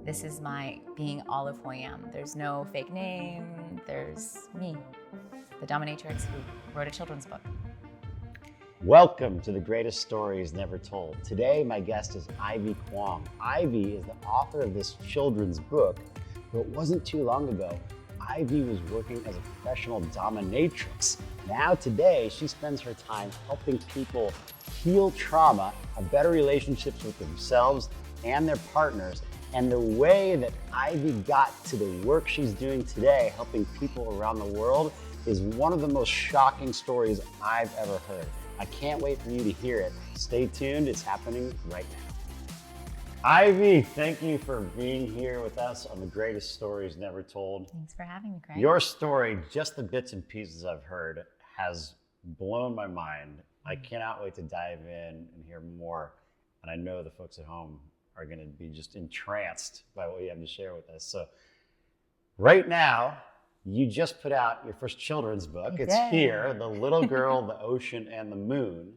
This is my being all of who I am. There's no fake name. There's me, the Dominatrix who wrote a children's book. Welcome to The Greatest Stories Never Told. Today, my guest is Ivy Quang. Ivy is the author of this children's book, but it wasn't too long ago. Ivy was working as a professional dominatrix. Now today, she spends her time helping people heal trauma, have better relationships with themselves and their partners. And the way that Ivy got to the work she's doing today, helping people around the world, is one of the most shocking stories I've ever heard. I can't wait for you to hear it. Stay tuned, it's happening right now. Ivy, thank you for being here with us on The Greatest Stories Never Told. Thanks for having me, Craig. Your story, just the bits and pieces I've heard, has blown my mind. I cannot wait to dive in and hear more. And I know the folks at home are going to be just entranced by what you have to share with us. So right now, you just put out your first children's book. It's here, The Little Girl, the Ocean, and the Moon.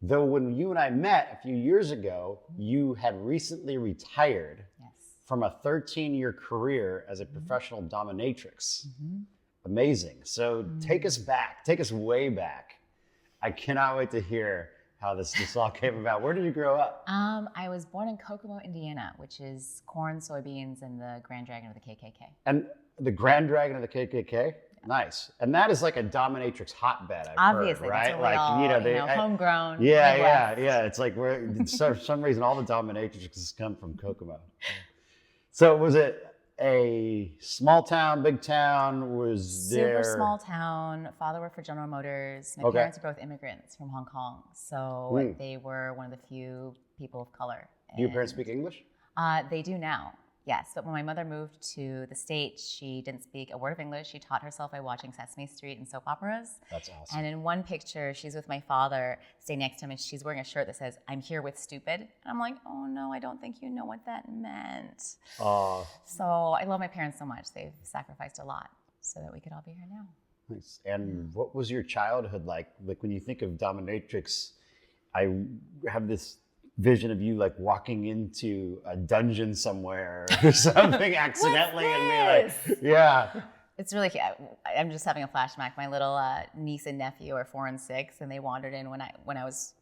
Though when you and I met a few years ago, you had recently retired from a 13-year career as a professional dominatrix. Amazing. So take us back, take us way back. I cannot wait to hear how this all came about. Where did you grow up? I was born in Kokomo, Indiana, which is corn, soybeans, and the Grand Dragon of the KKK. And the Grand Dragon of the KKK? Yeah. Nice. And that is like a dominatrix hotbed, I've Obviously, heard, right? That's what we all, homegrown. Yeah. It's like for some reason, all the dominatrixes come from Kokomo. So was it a small town, big town? Was there... Super small town. Father worked for General Motors. My parents were both immigrants from Hong Kong. So they were one of the few people of color. Do your parents speak English? They do now, yes. But when my mother moved to the States, she didn't speak a word of English. She taught herself by watching Sesame Street and soap operas. That's awesome. And in one picture, she's with my father, staying next to him, and she's wearing a shirt that says, "I'm here with stupid." And I'm like, oh no, I don't think you know what that meant. So I love my parents so much. They've sacrificed a lot so that we could all be here now. Nice. And what was your childhood like? Like when you think of dominatrix, I have this vision of you like walking into a dungeon somewhere or something accidentally and be like, yeah. It's really cute. I'm just having a flashback. My little niece and nephew are 4 and 6, and they wandered in when I was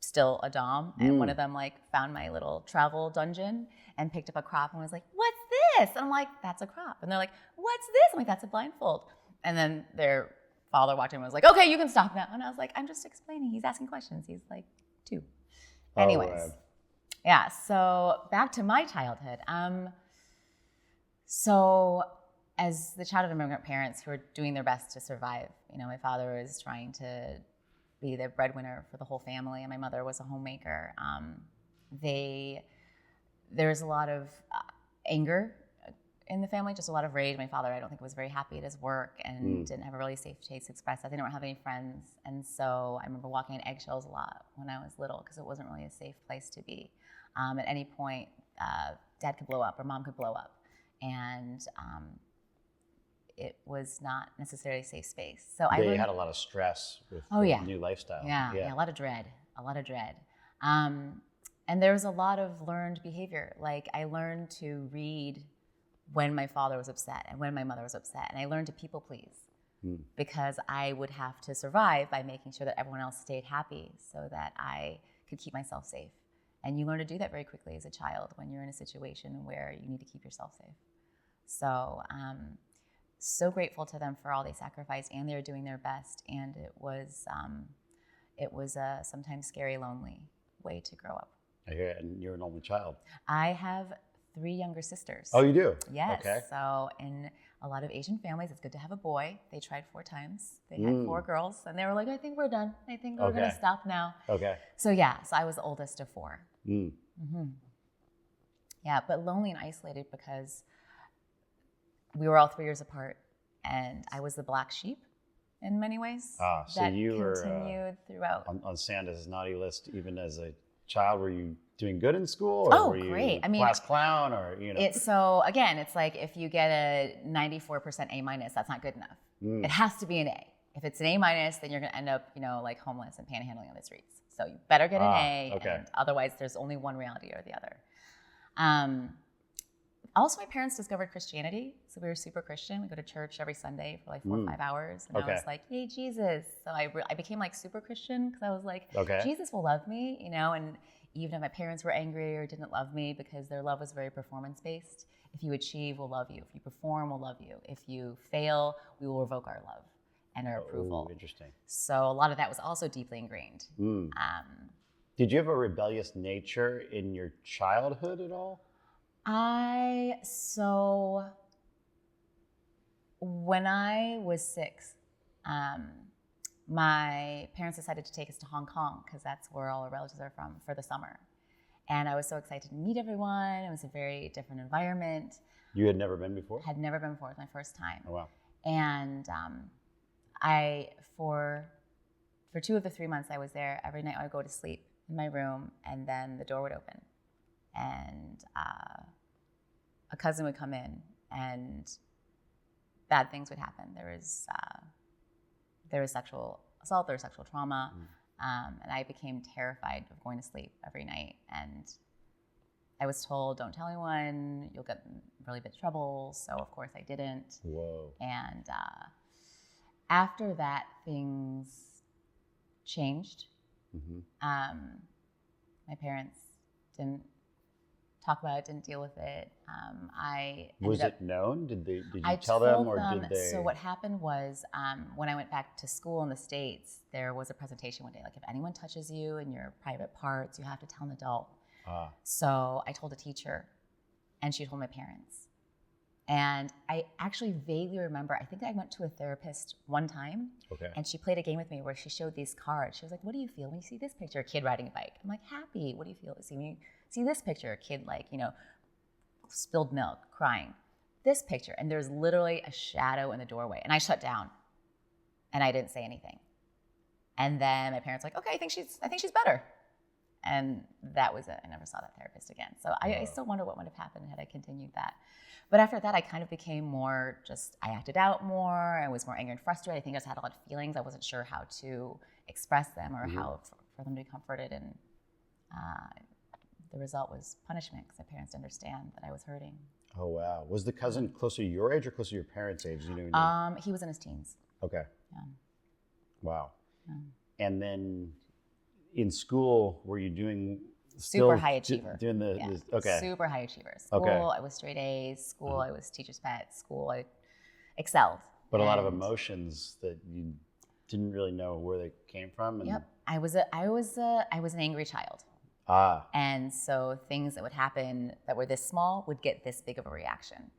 still a dom, and one of them like found my little travel dungeon and picked up a crop and was like, "What's this?" And I'm like, "That's a crop." And they're like, "What's this?" I'm like, "That's a blindfold." And then their father walked in and was like, "Okay, you can stop now." And I was like, "I'm just explaining. He's asking questions. He's like 2." Anyways, yeah, so back to my childhood. So as the child of immigrant parents who are doing their best to survive, my father was trying to be the breadwinner for the whole family, and my mother was a homemaker. There was a lot of anger in the family, just a lot of rage. My father, I don't think, was very happy at his work and didn't have a really safe space to express that. They didn't have any friends. And so I remember walking on eggshells a lot when I was little because it wasn't really a safe place to be. At any point, dad could blow up or mom could blow up. And it was not necessarily a safe space. So they had a lot of stress with the new lifestyle. Yeah, a lot of dread. And there was a lot of learned behavior. Like I learned to read when my father was upset and when my mother was upset. And I learned to people please because I would have to survive by making sure that everyone else stayed happy so that I could keep myself safe. And you learn to do that very quickly as a child when you're in a situation where you need to keep yourself safe. So so grateful to them for all they sacrificed, and they're doing their best. And it was a sometimes scary, lonely way to grow up. I hear it. And you're an only child. I have 3 younger sisters. Oh, you do? Yes. Okay. So in a lot of Asian families, it's good to have a boy. They tried 4 times. They had 4 girls, and they were like, "I think we're done. I think we're going to stop now." Okay. So so I was the oldest of 4. Yeah, but lonely and isolated because we were all 3 years apart, and I was the black sheep in many ways. So you were continued throughout. On Santa's naughty list even as a child. Were you doing good in school? Or were great. You class clown or, So again, it's like if you get a 94% A-, that's not good enough. It has to be an A. If it's an A-, then you're going to end up, like homeless and panhandling on the streets. So you better get an A, and otherwise there's only one reality or the other. Also, my parents discovered Christianity, so we were super Christian. We go to church every Sunday for like 4 or 5 hours, and I was like, "Yay, Jesus!" So I became like super Christian because I was like, "Jesus will love me," you know. And even if my parents were angry or didn't love me, because their love was very performance based. If you achieve, we'll love you. If you perform, we'll love you. If you fail, we will revoke our love and our approval. Interesting. So a lot of that was also deeply ingrained. Did you have a rebellious nature in your childhood at all? So when I was 6, my parents decided to take us to Hong Kong because that's where all our relatives are from for the summer. And I was so excited to meet everyone. It was a very different environment. You had never been before? Had never been before. It was my first time. Oh, wow. And for 2 of the 3 months I was there, every night I would go to sleep in my room, and then the door would open. And a cousin would come in, and bad things would happen. There was sexual assault, there was sexual trauma, and I became terrified of going to sleep every night. And I was told, "Don't tell anyone, you'll get in really big trouble." So of course I didn't. Whoa. And after that, things changed. My parents didn't talk about it, didn't deal with it. Was it known? Did you I tell told them, or did they? So what happened was, when I went back to school in the States, there was a presentation one day, like, if anyone touches you in your private parts, you have to tell an adult. So I told a teacher, and she told my parents. And I actually vaguely remember, I think I went to a therapist one time, and she played a game with me where she showed these cards. She was like, "What do you feel when you see this picture? A kid riding a bike." I'm like, "Happy." "What do you feel when you see this picture? A kid, like, you know, spilled milk, crying." This picture, and there's literally a shadow in the doorway. And I shut down, and I didn't say anything. And then my parents were like, "Okay, I think she's better." And that was it. I never saw that therapist again. So I still wonder what would have happened had I continued that. But after that, I kind of became more I acted out more. I was more angry and frustrated. I think I just had a lot of feelings. I wasn't sure how to express them or how for them to be comforted. And the result was punishment because my parents didn't understand that I was hurting. Oh, wow. Was the cousin closer to your age or closer to your parents' age? You know, he was in his teens. Okay. Yeah. Wow. Yeah. And then in school, were you doing super high achiever? Super high achiever. School, I was straight A's. School, I was teacher's pet. School, I excelled. But a lot of emotions that you didn't really know where they came from. And I was an angry child. And so things that would happen that were this small would get this big of a reaction.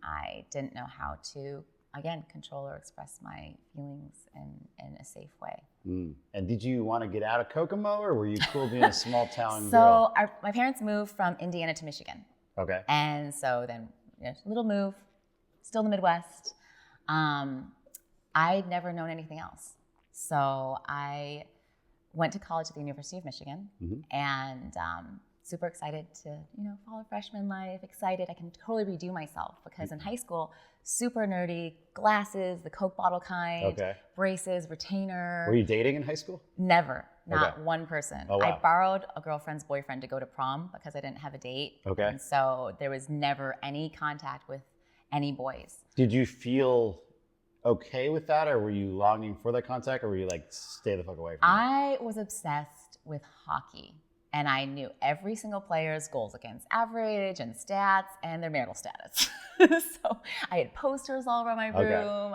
I didn't know how to, again, control or express my feelings in a safe way. And did you want to get out of Kokomo, or were you cool being a small town girl? So my parents moved from Indiana to Michigan. Okay. And so then, little move, still in the Midwest. I'd never known anything else. So I went to college at the University of Michigan, and super excited to, follow freshman life, excited I can totally redo myself, because in high school, super nerdy, glasses, the Coke bottle kind, braces, retainer. Were you dating in high school? Never, not one person. Oh, wow. I borrowed a girlfriend's boyfriend to go to prom because I didn't have a date. And so there was never any contact with any boys. Did you feel okay with that, or were you longing for that contact, or were you like, stay the fuck away from it? I was obsessed with hockey, and I knew every single player's goals against average and stats and their marital status. So I had posters all around my room.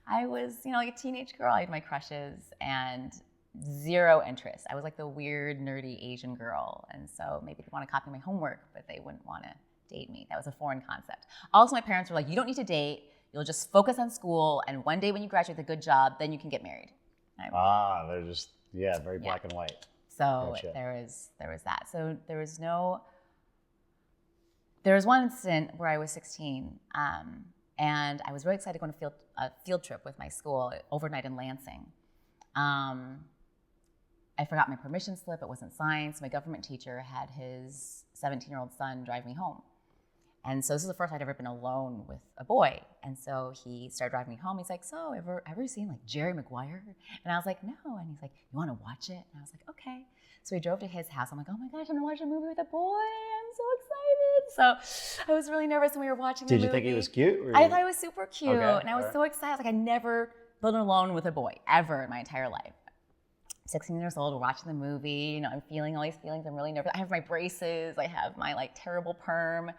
I was, like a teenage girl. I had my crushes and zero interest. I was like the weird, nerdy Asian girl, and so maybe they'd want to copy my homework, but they wouldn't want to date me. That was a foreign concept. Also, my parents were like, "You don't need to date. You'll just focus on school, and one day when you graduate with a good job, then you can get married." They're just, very black and white. So there was that. So there was one incident where I was 16, and I was really excited to go on a field trip with my school, overnight in Lansing. I forgot my permission slip. It wasn't signed, so my government teacher had his 17-year-old son drive me home. And so this is the first I'd ever been alone with a boy. And so he started driving me home. He's like, "So, ever seen like Jerry Maguire?" And I was like, "No." And he's like, "You want to watch it?" And I was like, "Okay." So we drove to his house. I'm like, "Oh my gosh, I'm gonna watch a movie with a boy. I'm so excited. So I was really nervous when we were watching the movie. Did you think he was cute? I thought he was super cute. Okay, And I was so excited. Like I never been alone with a boy ever in my entire life. 16 years old, we're watching the movie. You know, I'm feeling all these feelings. I'm really nervous. I have my braces. I have my like terrible perm.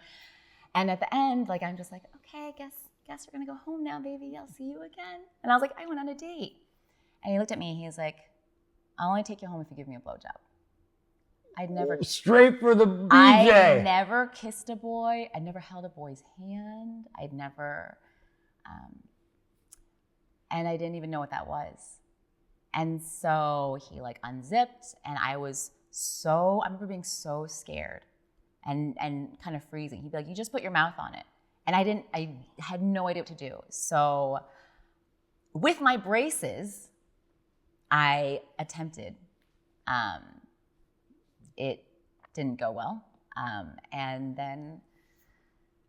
And at the end, like I'm just like, okay, I guess you're gonna go home now, baby. I'll see you again. And I was like, I went on a date. And he looked at me. He's like, I'll only take you home if you give me a blowjob. I'd never straight for the BJ. I never kissed a boy. I'd never held a boy's hand. I'd never, and I didn't even know what that was. And so he like unzipped, and I remember being so scared and kind of freezing. He'd be like, you just put your mouth on it. And I had no idea what to do. So with my braces, I attempted. It didn't go well. And then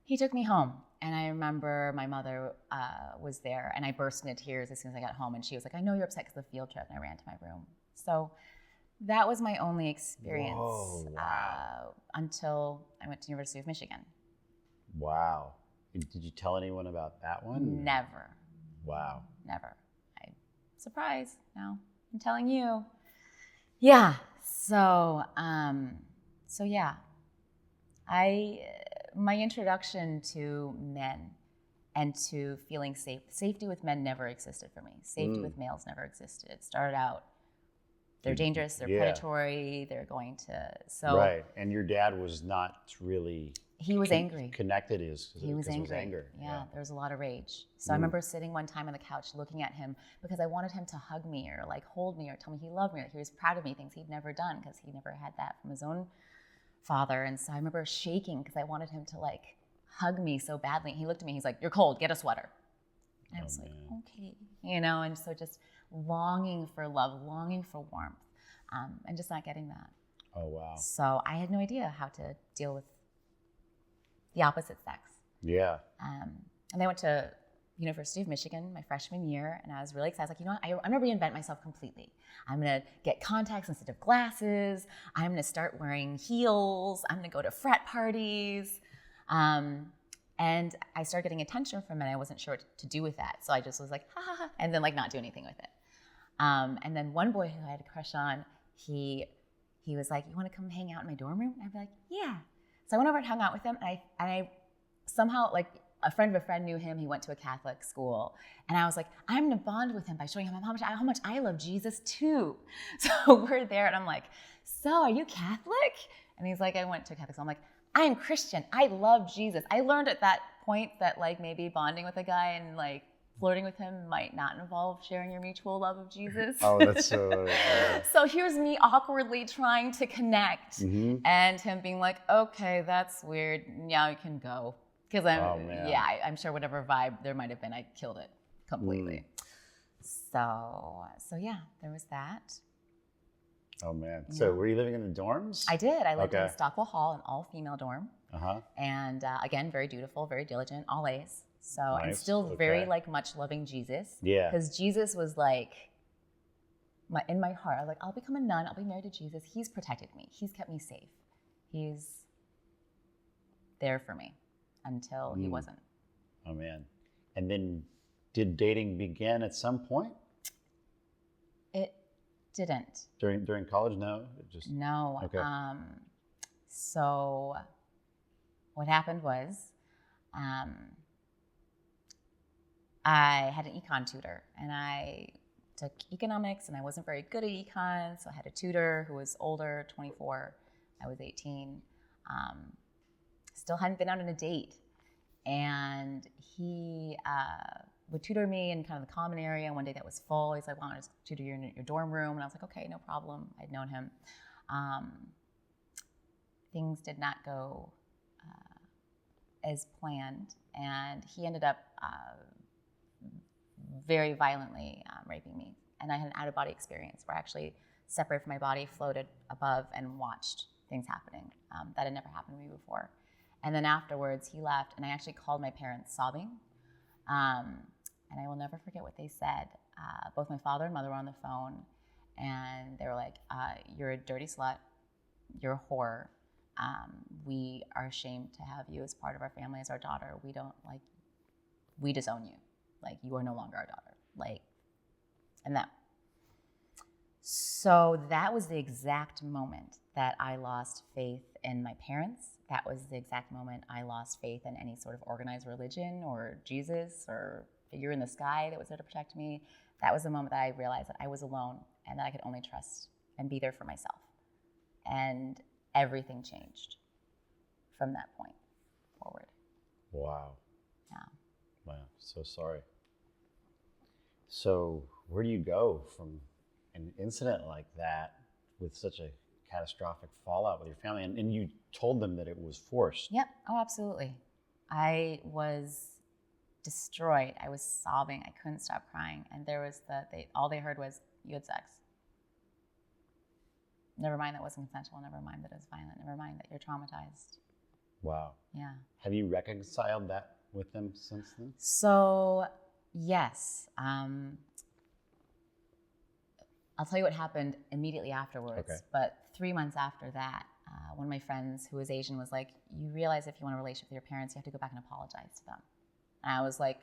he took me home. And I remember my mother was there, and I burst into tears as soon as I got home. And she was like, I know you're upset because of the field trip. And I ran to my room. So that was my only experience. Whoa, wow. Until I went to the University of Michigan. Wow. Did you tell anyone about that one? Never. Wow. Never. Surprise, now I'm telling you. Yeah. So yeah. My introduction to men and to feeling safe. Safety with men never existed for me. Safety with males never existed. It started out, they're dangerous, they're predatory, they're going to, so. Right, and your dad was not really. He was angry. Connected He was angry. Anger. Yeah, there was a lot of rage. So I remember sitting one time on the couch looking at him because I wanted him to hug me or like hold me or tell me he loved me or he was proud of me, things he'd never done because he never had that from his own father. And so I remember shaking because I wanted him to like hug me so badly. And he looked at me, he's like, you're cold, get a sweater. And I was like, okay. You know, and so just longing for love, longing for warmth, and just not getting that. Oh, wow. So I had no idea how to deal with the opposite sex. Yeah. And I went to University of Michigan my freshman year, and I was really excited. I was like, you know what? I'm gonna reinvent myself completely. I'm gonna get contacts instead of glasses. I'm gonna start wearing heels. I'm gonna go to frat parties. And I started getting attention from men. I wasn't sure what to do with that. So I just was like, ha ha ha, and then like not do anything with it. And then one boy who I had a crush on, he was like, you wanna come hang out in my dorm room? And I'd be like, yeah. So I went over and hung out with him, and I somehow, like, a friend of a friend knew him. He went to a Catholic school, and I was like, I'm gonna bond with him by showing him how much I love Jesus too. So we're there, and I'm like, so are you Catholic? And he's like, I went to a Catholic school. I'm like, I'm Christian. I love Jesus. I learned at that point that like maybe bonding with a guy and like flirting with him might not involve sharing your mutual love of Jesus. Oh, that's so. So here's me awkwardly trying to connect, and him being like, "Okay, that's weird. Now you can go." Because I'm sure whatever vibe there might have been, I killed it completely. So yeah, there was that. Oh man. Yeah. So were you living in the dorms? I did. I lived in Stockwell Hall, an all-female dorm. Uh-huh. And again, very dutiful, very diligent, all A's. So nice. I'm still very like much loving Jesus. Yeah. Because Jesus was like in my heart. I was like, I'll become a nun. I'll be married to Jesus. He's protected me. He's kept me safe. He's there for me until he wasn't. Oh man. And then did dating begin at some point? It didn't. During college? No? No. Okay. So what happened was I had an econ tutor, and I took economics, and I wasn't very good at econ, so I had a tutor who was older, 24. I was 18. Still hadn't been out on a date, and he would tutor me in kind of the common area. One day that was full. He's like, "Well, I'll just tutor you in your dorm room," and I was like, "Okay, no problem." I'd known him. Things did not go as planned, and he ended up very violently raping me. And I had an out-of-body experience where I actually separated from my body, floated above, and watched things happening. That had never happened to me before. And then afterwards, he left, and I actually called my parents sobbing. And I will never forget what they said. Both my father and mother were on the phone, and they were like, "You're a dirty slut. You're a whore. We are ashamed to have you as part of our family, as our daughter. We disown you. Like, you are no longer our daughter. Like, and that. So that was the exact moment that I lost faith in my parents. That was the exact moment I lost faith in any sort of organized religion or Jesus or figure in the sky that was there to protect me. That was the moment that I realized that I was alone and that I could only trust and be there for myself. And everything changed from that point forward. Wow. Yeah. Wow, so sorry. So where do you go from an incident like that with such a catastrophic fallout with your family? And you told them that it was forced. Yep. Oh, absolutely. I was destroyed. I was sobbing. I couldn't stop crying. And there was all they heard was, you had sex. Never mind that wasn't consensual. Never mind that it was violent. Never mind that you're traumatized. Wow. Yeah. Have you reconciled that with them since then? So, yes. I'll tell you what happened immediately afterwards. Okay. But 3 months after that, one of my friends who was Asian was like, you realize if you want a relationship with your parents, you have to go back and apologize to them. And I was like,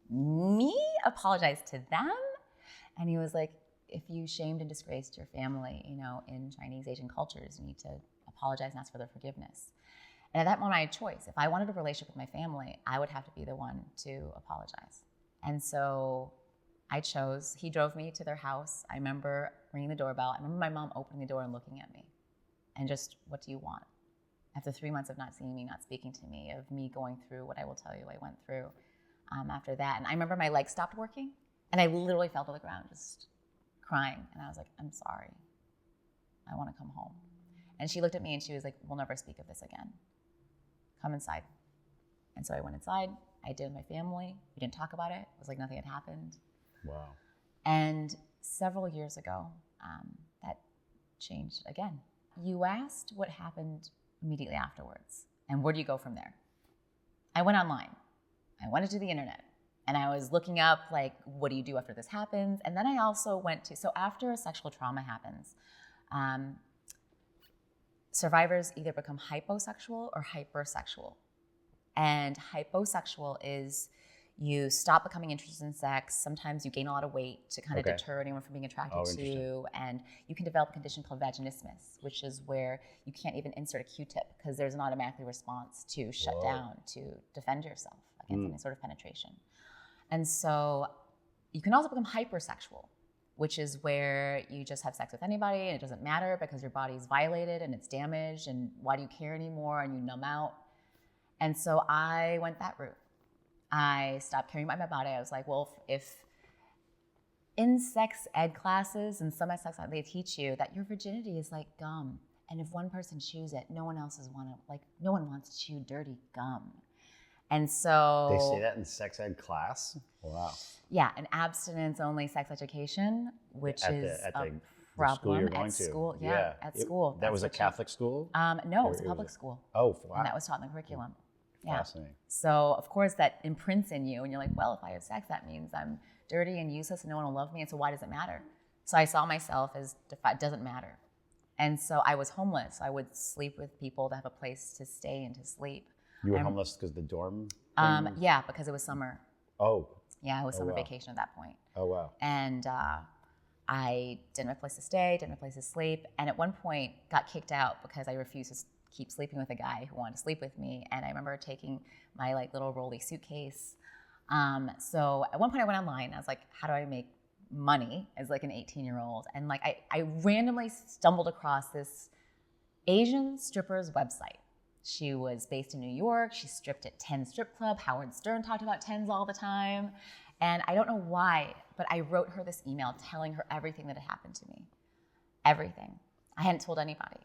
me? Apologize to them? And he was like, if you shamed and disgraced your family, in Chinese Asian cultures, you need to apologize and ask for their forgiveness. And at that moment, I had a choice. If I wanted a relationship with my family, I would have to be the one to apologize. And so I chose. He drove me to their house. I remember ringing the doorbell. I remember my mom opening the door and looking at me. And just, what do you want? After 3 months of not seeing me, not speaking to me, of me going through what I will tell you I went through after that. And I remember my legs stopped working. And I literally fell to the ground just crying. And I was like, I'm sorry. I want to come home. And she looked at me and she was like, we'll never speak of this again. Come inside. And so I went inside. I did with my family. We didn't talk about it. It was like nothing had happened. Wow. And several years ago, that changed again. You asked what happened immediately afterwards. And where do you go from there? I went online. I went into the internet. And I was looking up, like, what do you do after this happens? And then I also so after a sexual trauma happens, survivors either become hyposexual or hypersexual. And hyposexual is you stop becoming interested in sex. Sometimes you gain a lot of weight to kind of deter anyone from being attracted to you. And you can develop a condition called vaginismus, which is where you can't even insert a Q-tip because there's an automatic response to shut down, to defend yourself against any sort of penetration. And so you can also become hypersexual, which is where you just have sex with anybody and it doesn't matter because your body's violated and it's damaged and why do you care anymore, and you numb out. And so I went that route. I stopped caring about my body. I was like, well, if in sex ed classes and some sex ed, they teach you that your virginity is like gum. And if one person chews it, no one wants to chew dirty gum. And so they say that in sex ed class? Wow. Yeah, an abstinence-only sex education, which is a problem school you're going at to. school. Yeah, at school. That was a Catholic school? No, it was a public school. Oh, wow. And that was taught in the curriculum. Yeah. Fascinating. So, of course, that imprints in you, and you're like, well, if I have sex, that means I'm dirty and useless and no one will love me, and so why does it matter? So I saw myself as it doesn't matter. And so I was homeless. I would sleep with people to have a place to stay and to sleep. You were homeless because the dorm? Yeah, because it was summer. Oh. Yeah, it was summer vacation at that point. Oh, wow. And I didn't have a place to stay, didn't have a place to sleep, and at one point got kicked out because I refused to keep sleeping with a guy who wanted to sleep with me. And I remember taking my little rolly suitcase. So at one point I went online. I was like, how do I make money as an 18-year-old? And I randomly stumbled across this Asian stripper's website. She was based in New York. She stripped at 10 strip club. Howard Stern talked about 10s all the time. And I don't know why, but I wrote her this email telling her everything that had happened to me. Everything. I hadn't told anybody,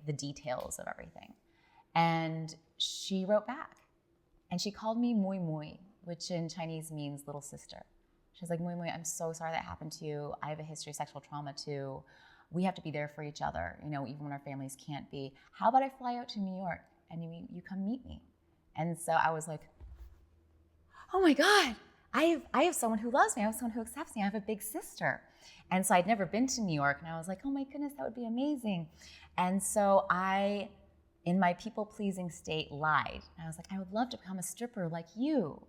the details of everything. And she wrote back. And she called me Mui Mui, which in Chinese means little sister. She's like, Mui Mui, I'm so sorry that happened to you. I have a history of sexual trauma too. We have to be there for each other, even when our families can't be. How about I fly out to New York and you come meet me? And so I was like, oh my God, I have someone who loves me. I have someone who accepts me. I have a big sister. And so I'd never been to New York, and I was like, oh my goodness, that would be amazing. And so I in my people-pleasing state, lied. And I was like, I would love to become a stripper like you.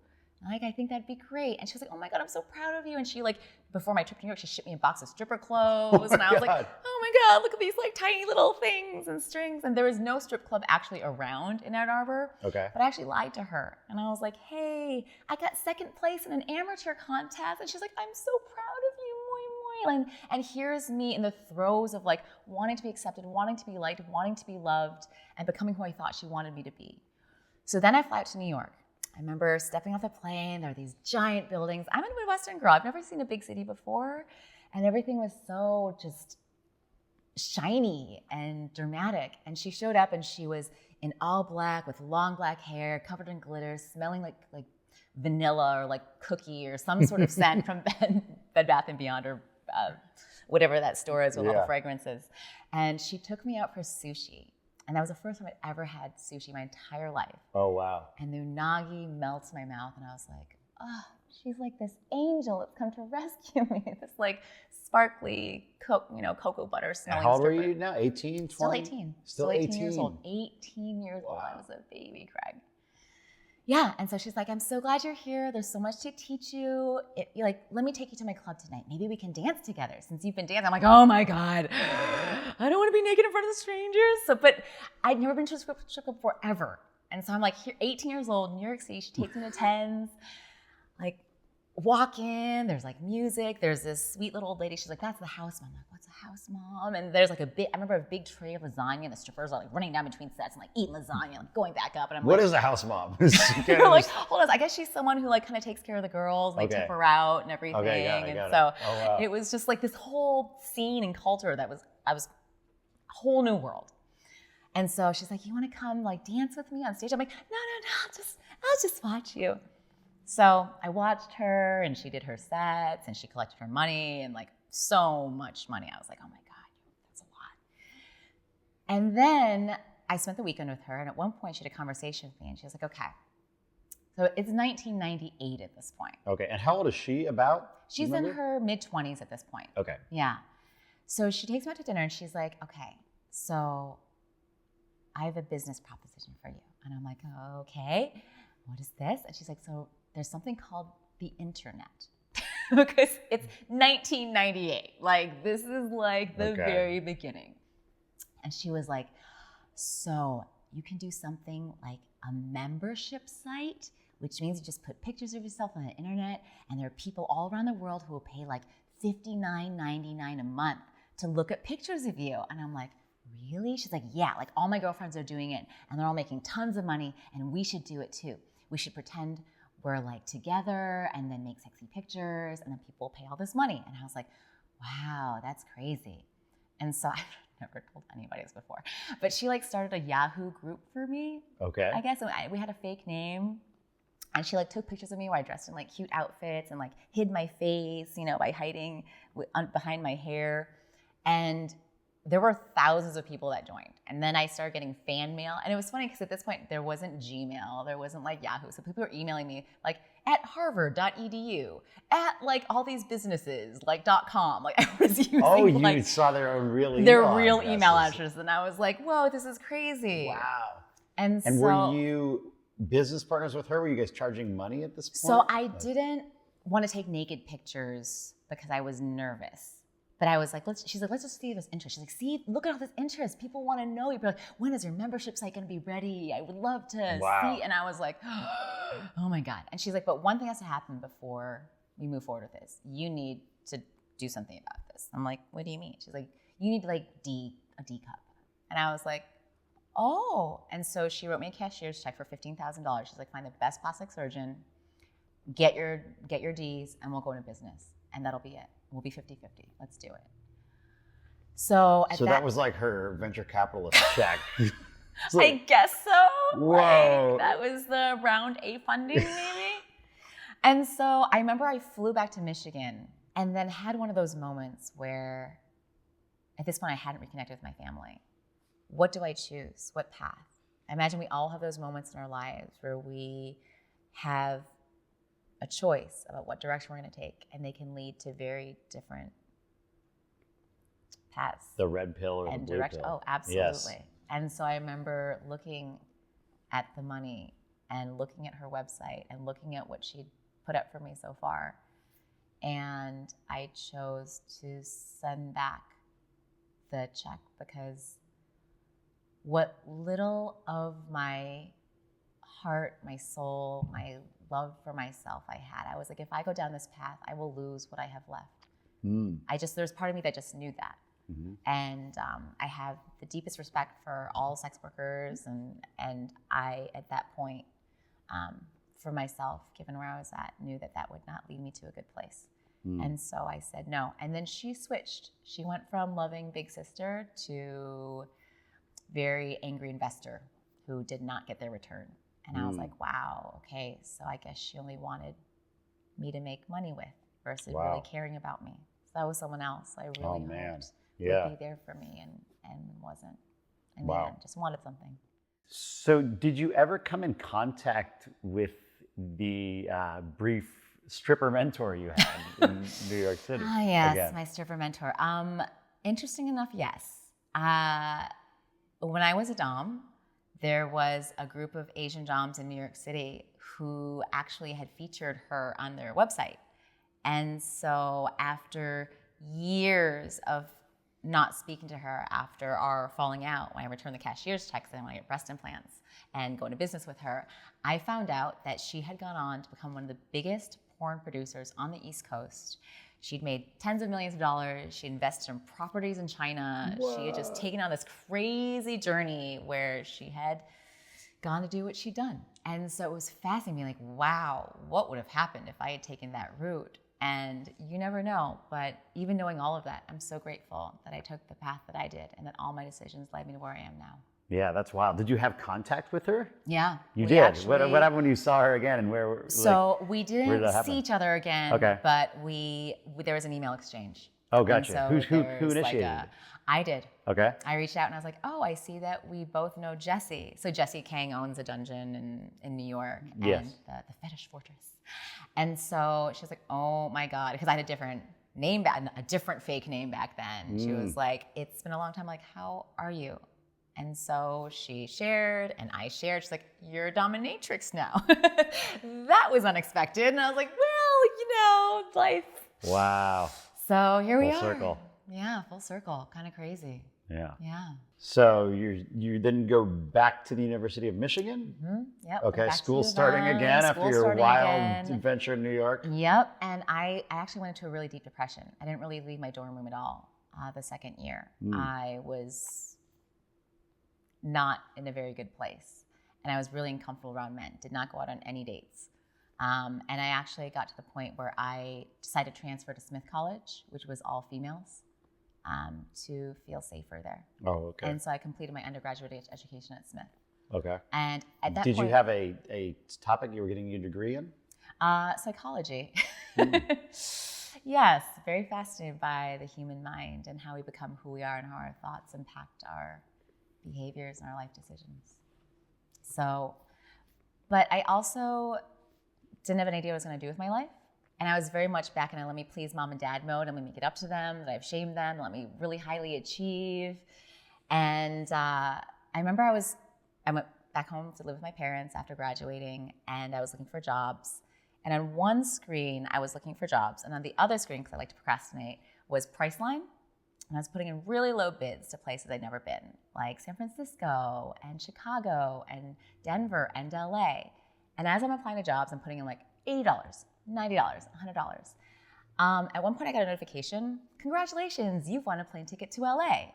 Like, I think that'd be great. And she was like, oh my God, I'm so proud of you. And she like, before my trip to New York, she shipped me a box of stripper clothes. And I was like, oh my God, look at these like tiny little things and strings. And there was no strip club actually around in Ann Arbor. Okay. But I actually lied to her. And I was like, hey, I got second place in an amateur contest. And she's like, I'm so proud of you, moi moi. And here's me in the throes of like wanting to be accepted, wanting to be liked, wanting to be loved, and becoming who I thought she wanted me to be. So then I fly out to New York. I remember stepping off the plane. There are these giant buildings. I'm a Midwestern girl. I've never seen a big city before. And everything was so just shiny and dramatic. And she showed up and she was in all black with long black hair, covered in glitter, smelling like vanilla or like cookie or some sort of scent from Bed Bath & Beyond or whatever that store is with all the fragrances. And she took me out for sushi. And that was the first time I'd ever had sushi my entire life. Oh, wow. And the unagi melts in my mouth. And I was like, oh, she's like this angel that's come to rescue me. This like sparkly cocoa butter smelling How old stripper. are you now? 18, 20? Still 18. Still 18 years old. 18 years old. Wow. I was a baby, Craig. Yeah, and so she's like, I'm so glad you're here. There's so much to teach you. Let me take you to my club tonight. Maybe we can dance together since you've been dancing. I'm like, oh my God, I don't want to be naked in front of the strangers. But I'd never been to a strip club before ever. And so I'm like, here, 18 years old, New York City. She takes me to Tens, like walk in, there's like music. There's this sweet little old lady. She's like, that's the house mom. I'm like, what's a house mom? And there's like I remember a big tray of lasagna and the strippers are like running down between sets and like eating lasagna and going back up. And I'm What like, is a house mom? you're like, hold on. I guess she's someone who like kind of takes care of the girls, like tip her out and everything. Okay, got it. So Oh, wow. it was just like this whole scene and culture that I was a whole new world. And so she's like, you want to come like dance with me on stage? I'm like, no, I'll just watch you. So I watched her and she did her sets and she collected her money and like so much money. I was like, oh my God, that's a lot. And then I spent the weekend with her and at one point she had a conversation with me and she was like, okay, so it's 1998 at this point. Okay, and how old is she about? She's in her mid-20s at this point. Okay. Yeah. So she takes me out to dinner and she's like, okay, so I have a business proposition for you. And I'm like, okay, what is this? And she's like, so there's something called the internet. Because it's 1998. Like, this is like the very beginning. And she was like, so you can do something like a membership site, which means you just put pictures of yourself on the internet, and there are people all around the world who will pay like $59.99 a month to look at pictures of you. And I'm like, really? She's like, yeah, like all my girlfriends are doing it, and they're all making tons of money, and we should do it too. We should pretend we're like together and then make sexy pictures and then people pay all this money. And I was like, wow, that's crazy. And so I've never told anybody this before, but she like started a Yahoo group for me. Okay. I guess we had a fake name and she like took pictures of me where I dressed in like cute outfits and like hid my face, by hiding behind my hair. And there were thousands of people that joined. And then I started getting fan mail. And it was funny because at this point, there wasn't Gmail. There wasn't like Yahoo. So people were emailing me like at harvard.edu, at like all these businesses, like .com. Like I was using you saw their own real email Their real email addresses. And I was like, whoa, this is crazy. Wow. And so, were you business partners with her? Were you guys charging money at this point? So I didn't want to take naked pictures because I was nervous. But I was like, she's like, let's just see this interest. She's like, see, look at all this interest. People want to know you. People are like, when is your membership site going to be ready? I would love to see. And I was like, oh my God. And she's like, but one thing has to happen before we move forward with this. You need to do something about this. I'm like, what do you mean? She's like, you need to like a D cup. And I was like, oh. And so she wrote me a cashier's check for $15,000. She's like, find the best plastic surgeon, get your D's, and we'll go into business. And that'll be it. We'll be 50-50. Let's do it. So that was like her venture capitalist check. I guess so. Whoa. Like, that was the round A funding maybe. And so I remember I flew back to Michigan and then had one of those moments where at this point I hadn't reconnected with my family. What do I choose? What path? I imagine we all have those moments in our lives where we have a choice about what direction we're going to take, and they can lead to very different paths. The red pill or the blue pill. Oh, absolutely. Yes. And so I remember looking at the money and looking at her website and looking at what she'd put up for me so far. And I chose to send back the check because what little of my heart, my soul, my love for myself I had, I was like, if I go down this path, I will lose what I have left. There's part of me that just knew that. And I have the deepest respect for all sex workers, and I, at that point, for myself, given where I was at, knew that that would not lead me to a good place. And so I said no. And then she switched. She went from loving big sister to very angry investor who did not get their return. And I was like, wow, okay, so I guess she only wanted me to make money with versus really caring about me. So that was someone else I really hoped would be there for me and wasn't. And just wanted something. So did you ever come in contact with the brief stripper mentor you had in New York City? Yes, my stripper mentor. Interesting enough, yes. When I was a dom, there was a group of Asian doms in New York City who actually had featured her on their website. And so after years of not speaking to her after our falling out, when I returned the cashier's checks and I want to get breast implants and go into business with her, I found out that she had gone on to become one of the biggest porn producers on the East Coast. She'd made tens of millions of dollars. She invested in properties in China. Whoa. She had just taken on this crazy journey where she had gone to do what she'd done. And so it was fascinating, like, wow, what would have happened if I had taken that route? And you never know, but even knowing all of that, I'm so grateful that I took the path that I did and that all my decisions led me to where I am now. Yeah, that's wild. Did you have contact with her? Yeah. You did? Actually, what happened when you saw her again and where? So we didn't see each other again, but there was an email exchange. Oh, gotcha. So who initiated it? I did. Okay. I reached out and I was like, oh, I see that we both know Jessie. So Jessie Kang owns a dungeon in New York and the Fetish Fortress. And so she was like, oh my God, because I had a different name, a different fake name back then. She was like, it's been a long time. I'm like, how are you? And so she shared and I shared. She's like, you're a dominatrix now. That was unexpected. And I was like, well, life. Wow. So here we are. Full circle. Yeah, full circle. Kind of crazy. Yeah. Yeah. So you then go back to the University of Michigan? Yep. Okay, school starting again after your wild adventure in New York? Yep. And I actually went into a really deep depression. I didn't really leave my dorm room at all the second year. I was not in a very good place. And I was really uncomfortable around men, did not go out on any dates. And I actually got to the point where I decided to transfer to Smith College, which was all females, to feel safer there. Oh, okay. And so I completed my undergraduate education at Smith. Okay. And at that point... Did you have a topic you were getting your degree in? Psychology. Yes, very fascinated by the human mind and how we become who we are and how our thoughts impact our behaviors and our life decisions. So, but I also didn't have an idea what I was going to do with my life. And I was very much back in a let me please mom and dad mode and let me get up to them, that I've shamed them, let me really highly achieve. And I remember I went back home to live with my parents after graduating, and I was looking for jobs. And on one screen, I was looking for jobs. And on the other screen, because I like to procrastinate, was Priceline. And I was putting in really low bids to places I'd never been, like San Francisco and Chicago and Denver and LA. And as I'm applying to jobs, I'm putting in like $80, $90, $100. At one point, I got a notification, congratulations, you've won a plane ticket to LA.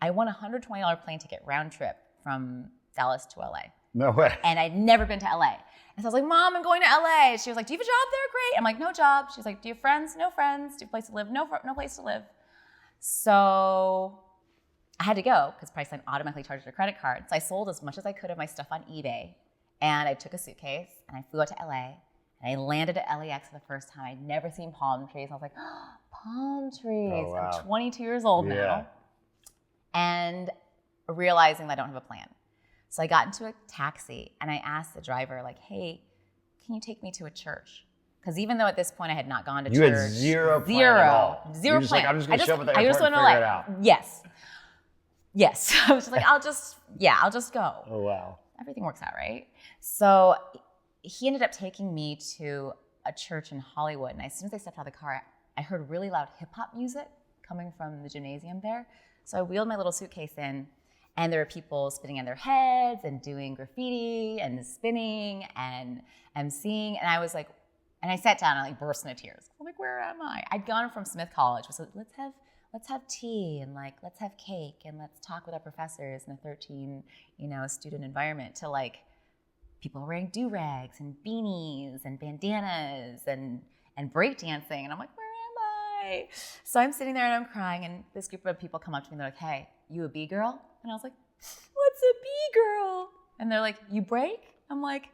I won a $120 plane ticket round trip from Dallas to LA. No way. And I'd never been to LA. And so I was like, Mom, I'm going to LA. She was like, do you have a job there? Great. I'm like, no job. She's like, do you have friends? No friends. Do you have a place to live? No place to live. So I had to go because Priceline automatically charged a credit card. So I sold as much as I could of my stuff on eBay. And I took a suitcase and I flew out to LA. And I landed at LAX for the first time. I'd never seen palm trees. I was like, oh, palm trees. Oh, wow. I'm 22 years old now. And realizing that I don't have a plan. So I got into a taxi and I asked the driver, like, hey, can you take me to a church? Because even though at this point I had not gone to church. You had zero plan at all. Zero plan. Like, I'm just going to show up at the airport and figure it out. Yes. Yes. I was just like, I'll just go. Oh, wow. Everything works out, right? So he ended up taking me to a church in Hollywood. And as soon as I stepped out of the car, I heard really loud hip hop music coming from the gymnasium there. So I wheeled my little suitcase in, and there were people spinning on their heads and doing graffiti and spinning and emceeing. And I was like, and I sat down and like burst into tears. I'm like, where am I? I'd gone from Smith College. So let's have tea and like, let's have cake and let's talk with our professors in a 13, student environment to like people wearing do-rags and beanies and bandanas and breakdancing. And I'm like, where am I? So I'm sitting there and I'm crying, and this group of people come up to me and they're like, hey, you a B-girl? And I was like, what's a B-girl? And they're like, you break? I'm like,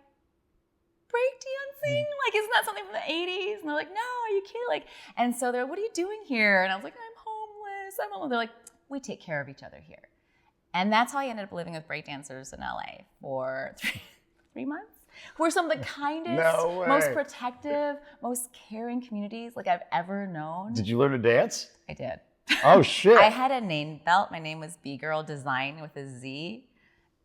breakdancing? Like, isn't that something from the 80s? And they're like, no, are you kidding? Like, and so they're like, what are you doing here? And I was like, I'm homeless. They're like, we take care of each other here. And that's how I ended up living with breakdancers in LA for 3 months. Who are some of the kindest, most protective, most caring communities like I've ever known. Did you learn to dance? I did. Oh, shit. I had a name belt. My name was B-Girl Design with a Z.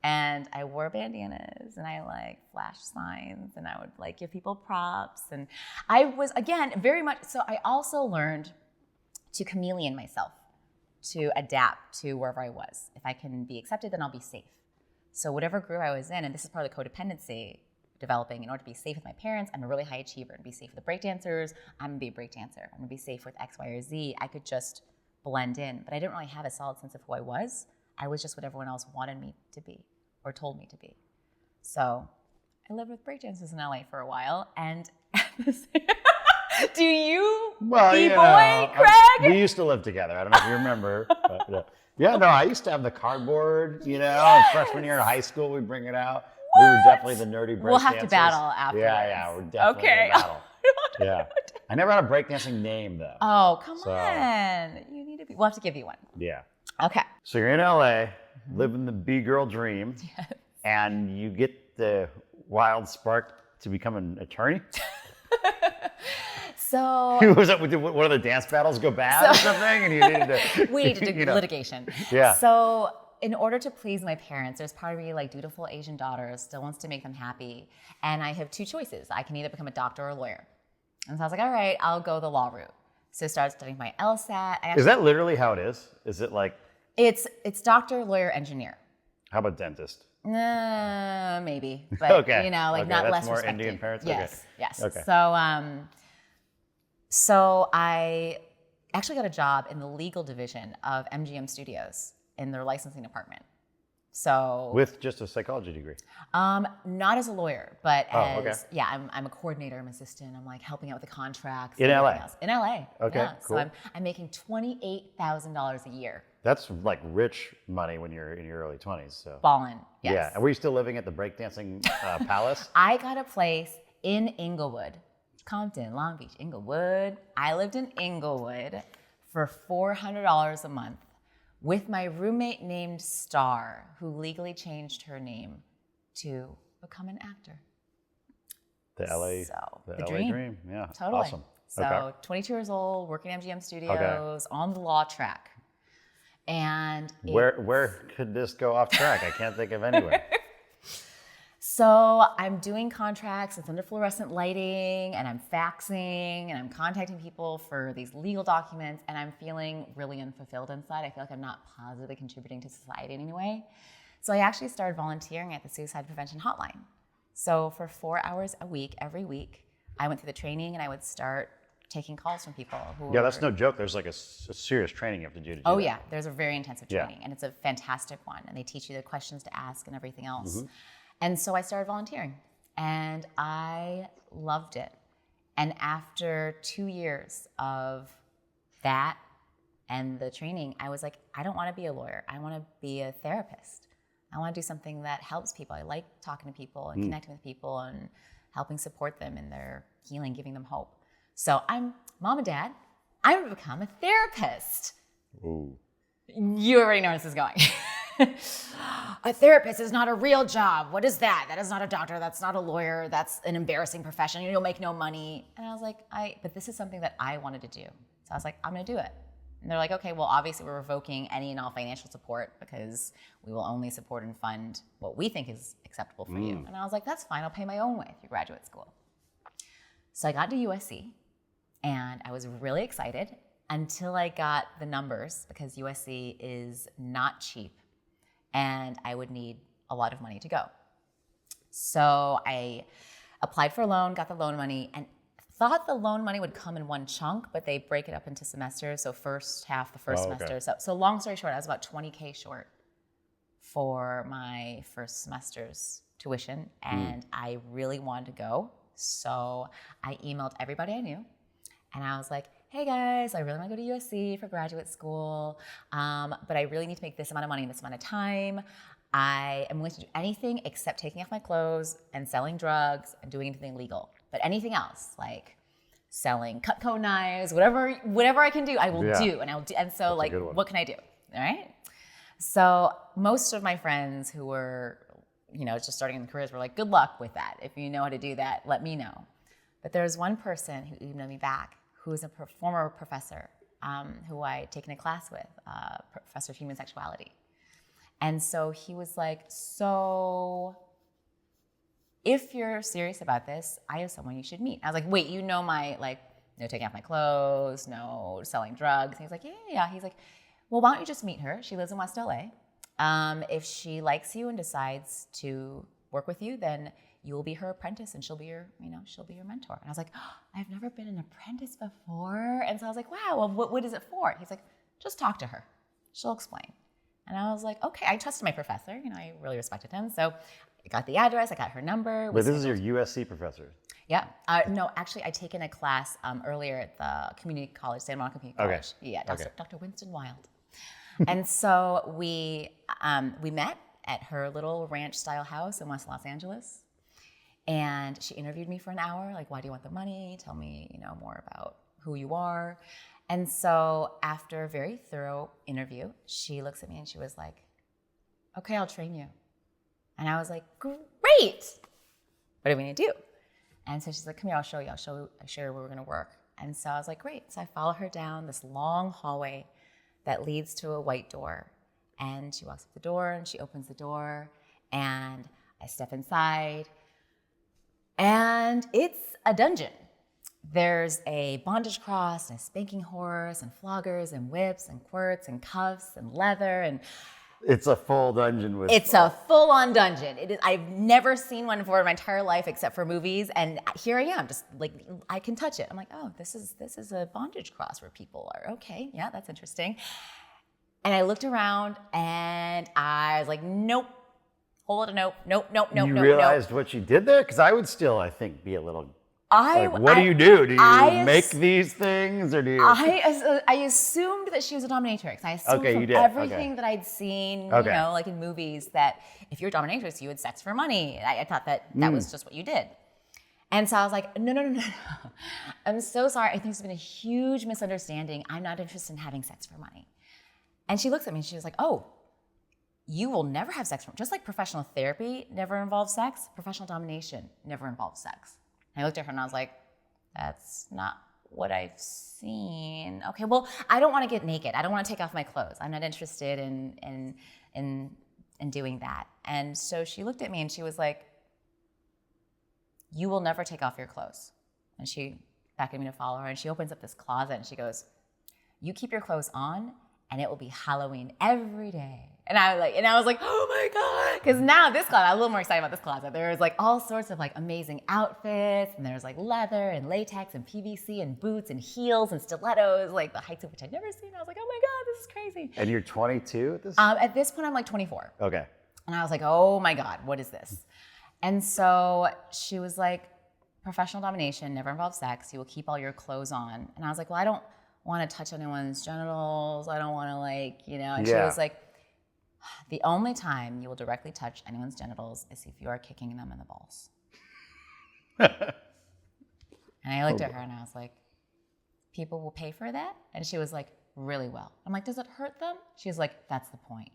And I wore bandanas and I like flashed signs and I would like give people props. And I was, again, very much, so I also learned to chameleon myself, to adapt to wherever I was. If I can be accepted, then I'll be safe. So whatever group I was in, and this is part of the codependency developing, in order to be safe with my parents, I'm a really high achiever. And be safe with the breakdancers, I'm gonna be a breakdancer. I'm gonna be safe with X, Y, or Z. I could just blend in, but I didn't really have a solid sense of who I was. I was just what everyone else wanted me to be or told me to be. So I lived with breakdancers in LA for a while, and do you, B-boy, Craig? We used to live together. I don't know if you remember. But, yeah, no, I used to have the cardboard, freshman year in high school, we'd bring it out. What? We were definitely the nerdy break We'll have dancers. to battle afterwards. Yeah, we're definitely okay. gonna battle. Yeah. I never had a breakdancing name, though. Oh, come on. You need to be, we'll have to give you one. Yeah. Okay. So you're in LA, living the B-girl dream, Yes. and you get the wild spark to become an attorney? So Was that, one of the dance battles go bad or something? And you needed to... we need to do litigation. Yeah. So in order to please my parents, there's part of me like dutiful Asian daughter still wants to make them happy. And I have two choices. I can either become a doctor or a lawyer. And so I was like, all right, I'll go the law route. So I started studying my LSAT. Is that literally how it is? Is it like... It's doctor, lawyer, engineer. How about dentist? Maybe. But, Okay. not that's less more respected. Indian parents? Yes, Okay. yes. Okay. So I actually got a job in the legal division of MGM Studios in their licensing department. So With just a psychology degree? not as a lawyer, but okay. I'm a coordinator, I'm an assistant. I'm like helping out with the contracts. In and LA? everything else. In LA. Okay, yeah. cool. So I'm making $28,000 a year. That's like rich money when you're in your early 20s. So. Ballin'. Yes. Yeah. And were you still living at the breakdancing palace? I got a place in Inglewood, Compton, Long Beach, Inglewood. I lived in Inglewood for $400 a month with my roommate named Star, who legally changed her name to become an actor. The LA, So, the the LA dream. Yeah. Totally. Awesome. So Okay. 22 years old, working at MGM Studios, on the law track. And Where could this go off track? I can't think of anywhere. So I'm doing contracts with under fluorescent lighting, and I'm faxing, and I'm contacting people for these legal documents, and I'm feeling really unfulfilled inside. I feel like I'm not positively contributing to society in any way. So I actually started volunteering at the Suicide Prevention Hotline. So for 4 hours a week, every week, I went through the training, and I would start taking calls from people who Yeah, that's no joke. There's like a serious training you have to do to do Oh that. yeah, there's a very intensive Yeah. training, and it's a fantastic one, and they teach you the questions to ask and everything else. And so I started volunteering, and I loved it. And after 2 years of that and the training, I was like, I don't want to be a lawyer. I want to be a therapist. I want to do something that helps people. I like talking to people and connecting with people and helping support them in their healing, giving them hope. So Mom and Dad, I'm going to become a therapist. Ooh. You already know where this is going. A therapist is not a real job. What is that? That is not a doctor. That's not a lawyer. That's an embarrassing profession. You'll make no money. And I was like, but this is something that I wanted to do. So I was like, I'm going to do it. And they're like, okay, well, obviously we're revoking any and all financial support because we will only support and fund what we think is acceptable for you. And I was like, that's fine. I'll pay my own way through graduate school. So I got to USC and I was really excited until I got the numbers because USC is not cheap and I would need a lot of money to go. So I applied for a loan, got the loan money, and thought the loan money would come in one chunk, but they break it up into semesters. So first half, the first semester. So long story short, I was about $20K short for my first semester's tuition, and I really wanted to go. So I emailed everybody I knew, and I was like, hey guys, I really want to go to USC for graduate school, but I really need to make this amount of money in this amount of time. I am willing to do anything except taking off my clothes and selling drugs and doing anything legal. But anything else, like selling Cutco knives, whatever I can do, I will do. And and so like, what can I do? All right. So most of my friends who were, just starting in careers were like, good luck with that. If you know how to do that, let me know. But there's one person who emailed me back, who is a former professor who I had taken a class with, professor of human sexuality. And so he was like, so if you're serious about this, I have someone you should meet. I was like, wait, my, no taking off my clothes, no selling drugs. And he was like, yeah. He's like, well, why don't you just meet her? She lives in West LA. If she likes you and decides to work with you, then you will be her apprentice and she'll be your mentor. And I was like, oh, I've never been an apprentice before. And so I was like, wow, well, what is it for? He's like, just talk to her. She'll explain. And I was like, okay, I trusted my professor. I really respected him. So I got the address, I got her number. But this is your USC professor? Yeah. No, actually, I'd taken a class earlier at the community college, Santa Monica Community College. Yeah, Dr. Winston Wild. And so we met at her little ranch-style house in West Los Angeles. And she interviewed me for an hour, like, why do you want the money? Tell me, more about who you are. And so after a very thorough interview, she looks at me and she was like, okay, I'll train you. And I was like, great. What do we need to do? And so she's like, come here, I'll show you. I'll show you where we're going to work. And so I was like, great. So I follow her down this long hallway that leads to a white door. And she walks up the door and she opens the door and I step inside and it's a dungeon. There's a bondage cross and a spanking horse and floggers and whips and quirts and cuffs and leather and it's a full dungeon with. It's a full-on dungeon. It is. I've never seen one before in my entire life except for movies, and here I am, just like I can touch it. I'm like, oh, this is a bondage cross where people are. Okay, yeah, that's interesting. And I looked around and I was like, nope. Hold it, nope. You realized what you did there? Because I would still, I think, be a little. What do you do? Do you make these things, or do you? I assumed that she was a dominatrix. I assumed from everything that I'd seen, like in movies, that if you're a dominatrix, you had sex for money. I thought that was just what you did. And so I was like, no. I'm so sorry. I think there's been a huge misunderstanding. I'm not interested in having sex for money. And she looks at me and she was like, oh, you will never have sex for money. Just like professional therapy never involves sex, professional domination never involves sex. I looked at her and I was like, that's not what I've seen. Okay, well, I don't want to get naked. I don't want to take off my clothes. I'm not interested in doing that. And so she looked at me and she was like, you will never take off your clothes. And she beckoned me to follow her and she opens up this closet and she goes, you keep your clothes on and it will be Halloween every day. And I was like, oh my God. Because now this closet, I'm a little more excited about this closet. There's like all sorts of like amazing outfits, and there's like leather and latex and PVC and boots and heels and stilettos, like the heights of which I'd never seen. I was like, oh my God, this is crazy. And you're 22 at this? At this point, I'm like 24. Okay. And I was like, oh my God, what is this? And so she was like, professional domination never involves sex. You will keep all your clothes on. And I was like, well, I don't want to touch anyone's genitals. I don't want to And she was like, the only time you will directly touch anyone's genitals is if you are kicking them in the balls. And I looked at her and I was like, people will pay for that? And she was like, really well. I'm like, does it hurt them? She was like, that's the point.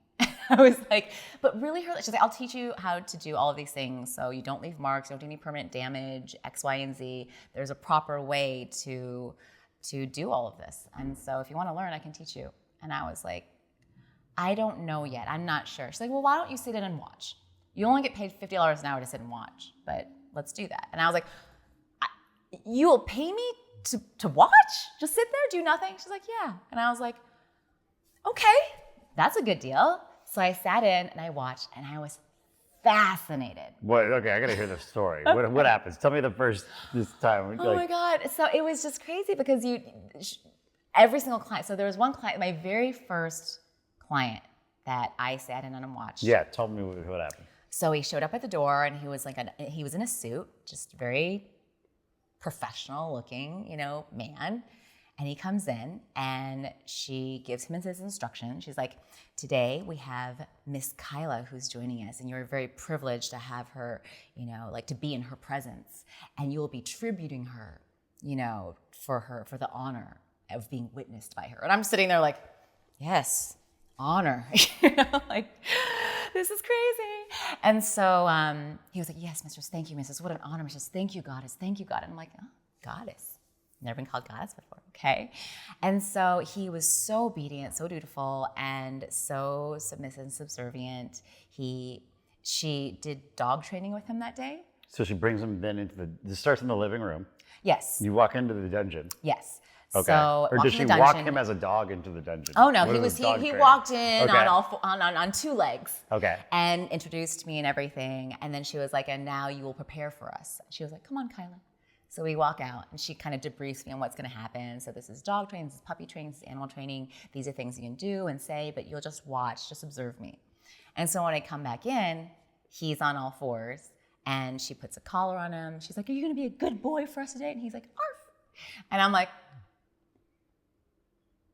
I was like, but really hurt? She's like, I'll teach you how to do all of these things so you don't leave marks, you don't do any permanent damage, X, Y, and Z. There's a proper way to to do all of this. And so if you want to learn, I can teach you. And I was like, I don't know yet. I'm not sure. She's like, well, why don't you sit in and watch? You only get paid $50 an hour to sit and watch, but let's do that. And I was like, you will pay me to watch? Just sit there, do nothing? She's like, yeah. And I was like, okay, that's a good deal. So I sat in and I watched, and I was fascinated. What? Okay, I gotta hear the story. What happens? Tell me this time. Oh my God. So it was just crazy because every single client, so there was one client, my very first client that I sat in and watched. Yeah, tell me what happened. So he showed up at the door, and he was he was in a suit, just very professional looking, man. And he comes in, and she gives him his instruction. She's like, today we have Miss Kyla who's joining us, and you're very privileged to have her, to be in her presence. And you will be tributing her, for the honor of being witnessed by her. And I'm sitting there like, yes, honor, this is crazy. And so he was like, yes, mistress, thank you, mistress. What an honor, mistress. Thank you, goddess. Thank you, God. And I'm like, oh, goddess. Never been called goddess before, okay? And so he was so obedient, so dutiful, and so submissive and subservient. She did dog training with him that day. So she brings him then this starts in the living room. Yes. You walk into the dungeon. Yes. Okay. So, or does she walk him as a dog into the dungeon? Oh no, he walked in on 2 legs. Okay. And introduced me and everything. And then she was like, and now you will prepare for us. She was like, come on, Kyla. So we walk out, and she kind of debriefs me on what's going to happen. So this is dog training, this is puppy training, this is animal training. These are things you can do and say, but you'll just watch, just observe me. And so when I come back in, he's on all fours, and she puts a collar on him. She's like, are you going to be a good boy for us today? And he's like, arf. And I'm like,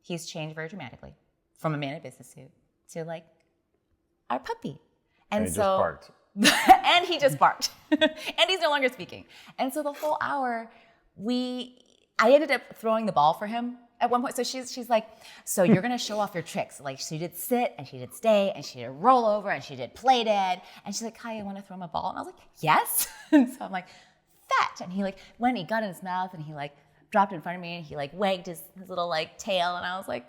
he's changed very dramatically from a man in a business suit to like our puppy. And he so, just barked. And he just barked. And he's no longer speaking. And so the whole hour, I ended up throwing the ball for him at one point. So she's like, so you're going to show off your tricks. Like she did sit, and she did stay, and she did roll over, and she did play dead. And she's like, Kai, you want to throw him a ball? And I was like, yes. And so I'm like, fetch. And he he got in his mouth, and he dropped it in front of me, and he wagged his little tail. And I was like,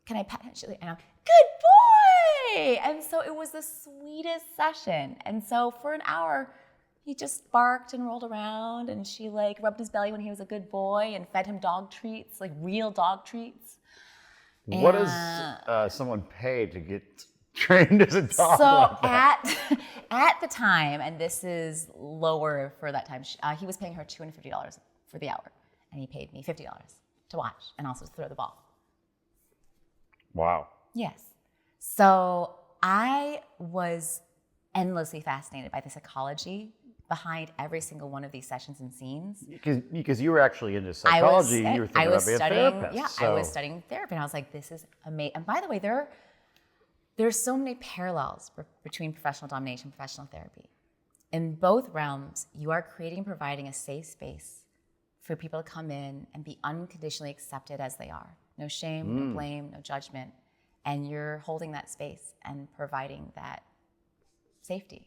can I pet him? And I'm, good boy. And so it was the sweetest session. And so for an hour, he just barked and rolled around, and she rubbed his belly when he was a good boy and fed him dog treats, real dog treats. What does someone pay to get trained as a dog? So at the time, and this is lower for that time, he was paying her $250 for the hour, and he paid me $50 to watch and also to throw the ball. Wow. Yes. So I was endlessly fascinated by the psychology behind every single one of these sessions and scenes. Because you were actually into psychology, you were thinking about being a therapist. Yeah, I was studying therapy, and I was like, this is amazing. And by the way, there's so many parallels between professional domination and professional therapy. In both realms, you are creating and providing a safe space for people to come in and be unconditionally accepted as they are. No shame, no blame, no judgment. And you're holding that space and providing that safety.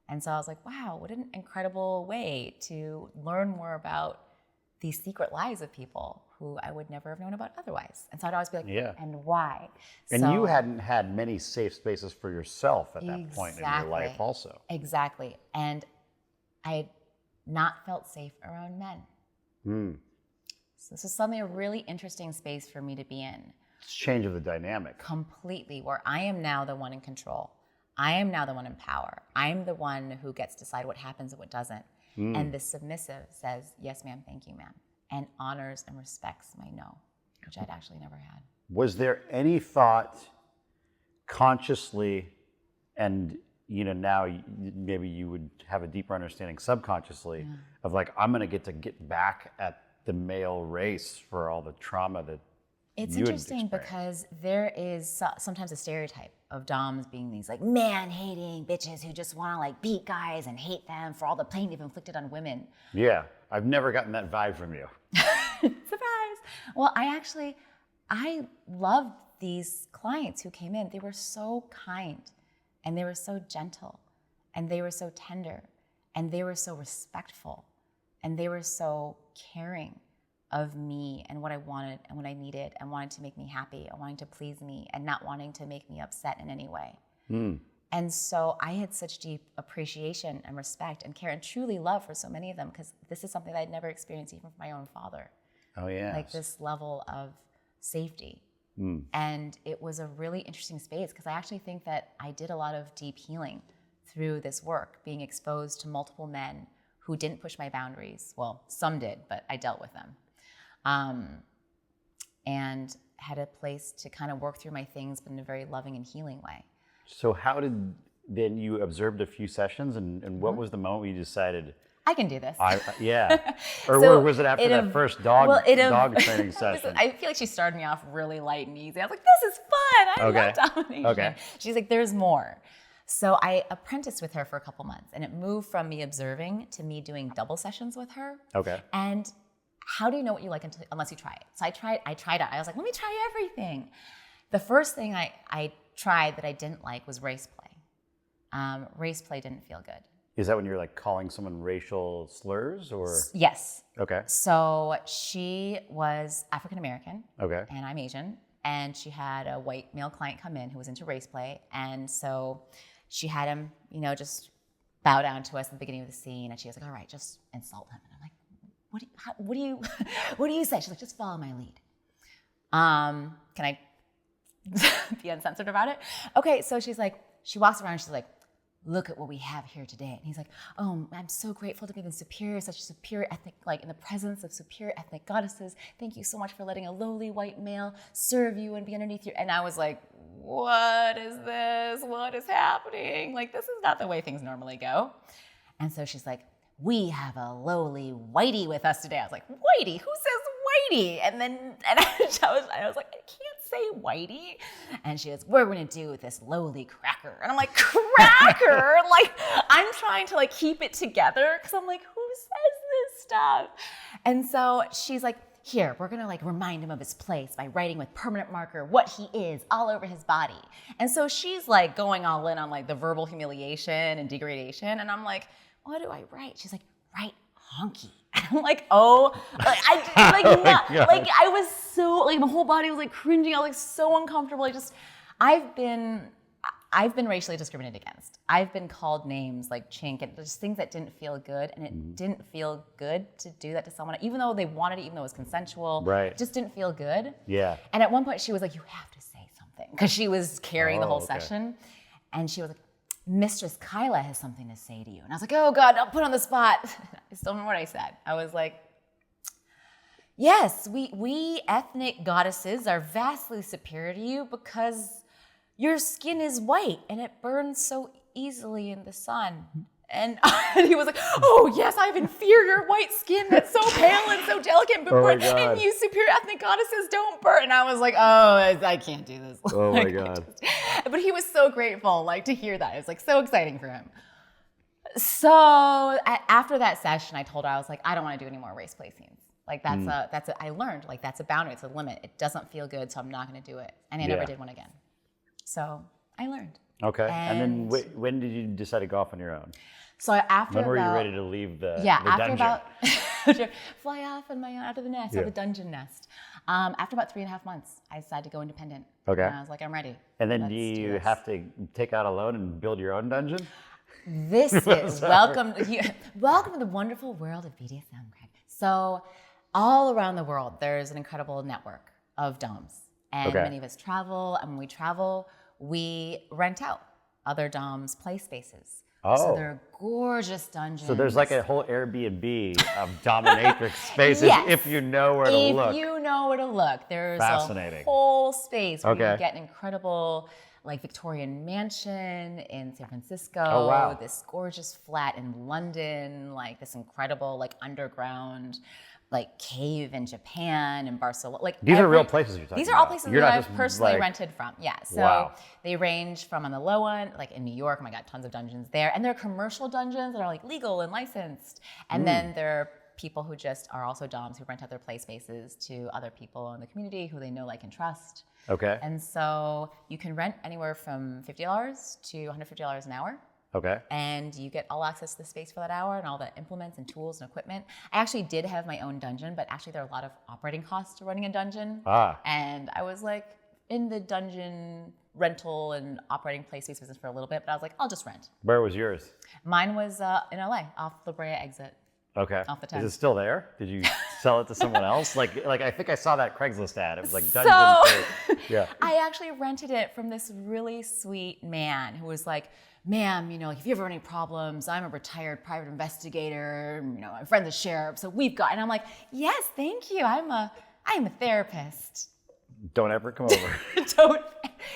And so I was like, wow, what an incredible way to learn more about these secret lives of people who I would never have known about otherwise. And so I'd always be like, and why? And you hadn't had many safe spaces for yourself at that point in your life also. Exactly. And I had not felt safe around men. So this is a really interesting space for me to be in. It's change of the dynamic. Completely, where I am now the one in control. I am now the one in power. I'm the one who gets to decide what happens and what doesn't. And the submissive says, yes, ma'am, thank you, ma'am, and honors and respects my no, which I'd actually never had. Was there any thought consciously, and now maybe you would have a deeper understanding subconsciously of I'm going to get back at the male race for all the trauma that it's interesting because there is sometimes a stereotype of doms being these man-hating bitches who just want to beat guys and hate them for all the pain they've inflicted on women. Yeah, I've never gotten that vibe from you. Surprise! Well, I loved these clients who came in. They were so kind, and they were so gentle, and they were so tender, and they were so respectful, and they were so caring of me and what I wanted and what I needed and wanted to make me happy and wanting to please me and not wanting to make me upset in any way. And so I had such deep appreciation and respect and care and truly love for so many of them, because this is something that I'd never experienced even from my own father. Oh, yeah. Like this level of safety. And it was a really interesting space, because I actually think that I did a lot of deep healing through this work, being exposed to multiple men who didn't push my boundaries. Well, some did, but I dealt with them. And had a place to kind of work through my things, but in a very loving and healing way. So how did, then you observed a few sessions, and what was the moment where you decided, I can do this. Or So was it after that first dog training session? I feel like she started me off really light and easy. I was like, this is fun. I love domination. Okay. She's like, there's more. So I apprenticed with her for a couple months, and it moved from me observing to me doing double sessions with her. Okay. And how do you know what you like unless you try it? So I tried it. I was like, let me try everything. The first thing I tried that I didn't like was race play. Race play didn't feel good. Is that when you're like calling someone racial slurs, or? Yes. Okay. So she was African American. Okay. And I'm Asian. And she had a white male client come in who was into race play. And so she had him, just bow down to us at the beginning of the scene. And she was like, all right, just insult him. And I'm like, what do you say? She's like, just follow my lead. Can I be uncensored about it? Okay, so she walks around and she's like, look at what we have here today. And he's like, oh, I'm so grateful to be in such a superior ethnic, like in the presence of superior ethnic goddesses. Thank you so much for letting a lowly white male serve you and be underneath you. And I was like, what is this? What is happening? Like, this is not the way things normally go. And so she's like, we have a lowly whitey with us today. I was like, whitey? Who says whitey? And I was like, I can't say whitey. And she goes, we're going to do this lowly cracker. And I'm like, cracker? Like, I'm trying to keep it together, because I'm like, who says this stuff? And so she's like, here, we're going to remind him of his place by writing with permanent marker what he is all over his body. And so she's going all in on the verbal humiliation and degradation. And I'm like, what do I write? She's like, write honky. And I'm like, oh, I was so, my whole body was cringing. I was so uncomfortable. I've been racially discriminated against. I've been called names like chink and just things that didn't feel good. And it didn't feel good to do that to someone, even though they wanted it, even though it was consensual. Right. It just didn't feel good. Yeah. And at one point she was like, you have to say something, because she was carrying the whole session. And she was like, Mistress Kyla has something to say to you. And I was like, oh God, I'll put on the spot. I still remember what I said. I was like, yes, we ethnic goddesses are vastly superior to you because your skin is white and it burns so easily in the sun. And he was like, oh yes, I have inferior white skin that's so pale and so delicate, and you superior ethnic goddesses don't burn. And I was like, oh, I can't do this. Oh my God. But he was so grateful, to hear that. It was so exciting for him. So after that session, I told her, I was like, I don't want to do any more race play scenes. I learned, that's a boundary, it's a limit. It doesn't feel good, so I'm not going to do it. And I never did one again. So I learned. Okay. And then when did you decide to go off on your own? So after when were you ready to leave the after dungeon? Fly off on my own out of the nest, out of the dungeon nest. After about 3.5 months, I decided to go independent. Okay. And I was like, I'm ready. And then do you have to take out a loan and build your own dungeon? This is welcome to the wonderful world of BDSM, Craig. So all around the world, there's an incredible network of doms. And many of us travel, and when we travel, we rent out other doms' play spaces. Oh. So they're gorgeous dungeons. So there's a whole Airbnb of dominatrix spaces if you know where to look. If you know where to look. There's a whole space where you can get an incredible Victorian mansion in San Francisco. Oh, wow. This gorgeous flat in London, this incredible underground cave in Japan and Barcelona. These are real places you're talking about. These are all places that I've personally rented from. Yeah. So they range from on the low end, in New York, oh my God, tons of dungeons there. And there are commercial dungeons that are legal and licensed. And then there are people who just are also doms who rent out their play spaces to other people in the community who they know, like, and trust. Okay. And so you can rent anywhere from $50 to $150 an hour. Okay. And you get all access to the space for that hour and all the implements and tools and equipment. I actually did have my own dungeon, but actually there are a lot of operating costs to running a dungeon. And I was like in the dungeon rental and operating play space business for a little bit, but I was like, I'll just rent. Where was yours? Mine was in LA, off La Brea exit. Okay. Off the 10. Is it still there? Did you sell it to someone else? Like I think I saw that Craigslist ad. It was like dungeon. Yeah. I actually rented it from this really sweet man who was like, ma'am, if you ever have any problems, I'm a retired private investigator, my friend's a sheriff, so we've got, and I'm like, yes, thank you. I'm a therapist. Don't ever come over.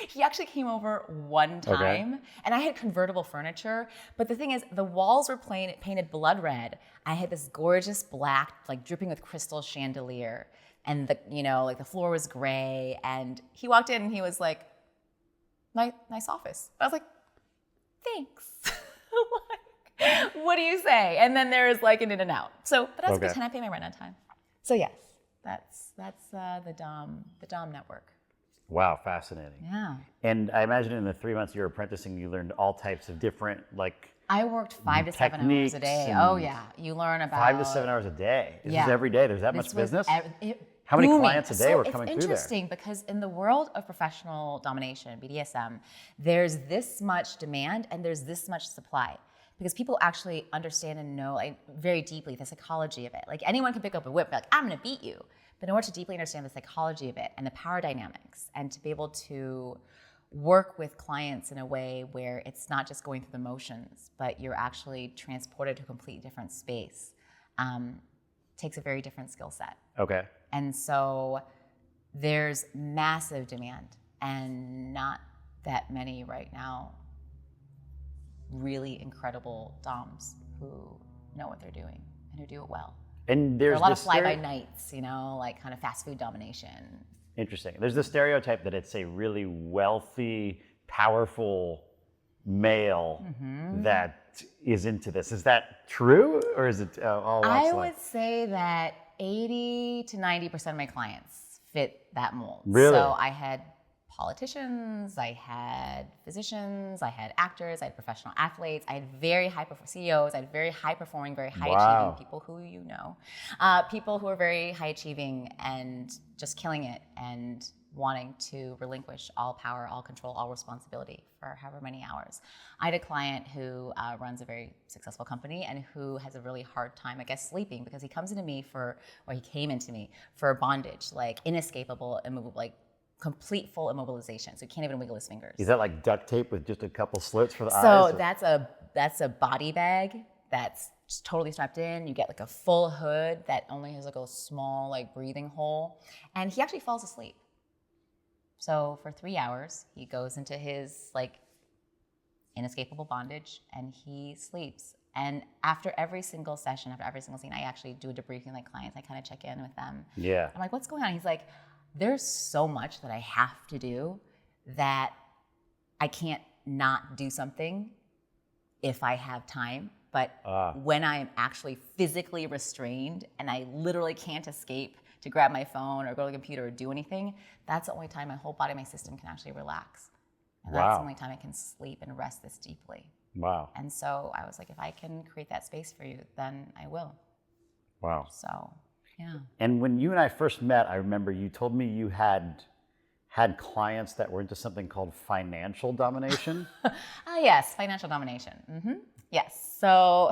He actually came over one time, and I had convertible furniture, but the thing is, the walls were painted blood red. I had this gorgeous black, like dripping with crystal chandelier, and the floor was gray, and he walked in and he was like, nice office. I was like, thanks. Like, what do you say? And then there's like an in and out. So, but I was pretend I pay my rent on time. So yes, that's the Dom network. Wow, fascinating. Yeah. And I imagine in the 3 months you were apprenticing, you learned all types of different I worked 5 to 7 hours a day. Oh yeah, you learn about 5 to 7 hours a day. This is every day. There's that much business. How many clients a day were coming through there? It's interesting because in the world of professional domination, BDSM, there's this much demand and there's this much supply. Because people actually understand and know very deeply the psychology of it. Like anyone can pick up a whip and be like, I'm gonna beat you. But in order to deeply understand the psychology of it and the power dynamics and to be able to work with clients in a way where it's not just going through the motions, but you're actually transported to a completely different space, takes a very different skill set. Okay. And so there's massive demand and not that many right now really incredible DOMs who know what they're doing and who do it well. And there are a lot of fly-by-nights, like kind of fast food domination. Interesting. There's the stereotype that it's a really wealthy, powerful male that is into this. Is that true, or is it all I would say that 80 to 90% of my clients fit that mold. Really? So I had politicians, I had physicians, I had actors, I had professional athletes, I had very high CEOs, I had very high performing, very high achieving people who people who are very high achieving and just killing it and wanting to relinquish all power, all control, all responsibility for however many hours. I had a client who runs a very successful company and who has a really hard time, sleeping because he came into me for bondage, like inescapable, immovable, like complete full immobilization. So he can't even wiggle his fingers. Is that like duct tape with just a couple slits for the eyes? So that's a body bag that's just totally strapped in. You get like a full hood that only has like a small like breathing hole. And he actually falls asleep. So for 3 hours, he goes into his like inescapable bondage and he sleeps. And after every single session, after every single scene, I actually do a debriefing with my clients. I kind of check in with them. Yeah. I'm like, what's going on? He's like, there's so much that I have to do that I can't not do something if I have time. But when I'm actually physically restrained and I literally can't escape to grab my phone or go to the computer or do anything, that's the only time my whole body, my system can actually relax. And that's the only time I can sleep and rest this deeply. Wow. And so I was like, if I can create that space for you, then I will. Wow. So, yeah. And when you and I first met, I remember you told me you had clients that were into something called financial domination. Yes, financial domination. Mm-hmm. Yes. So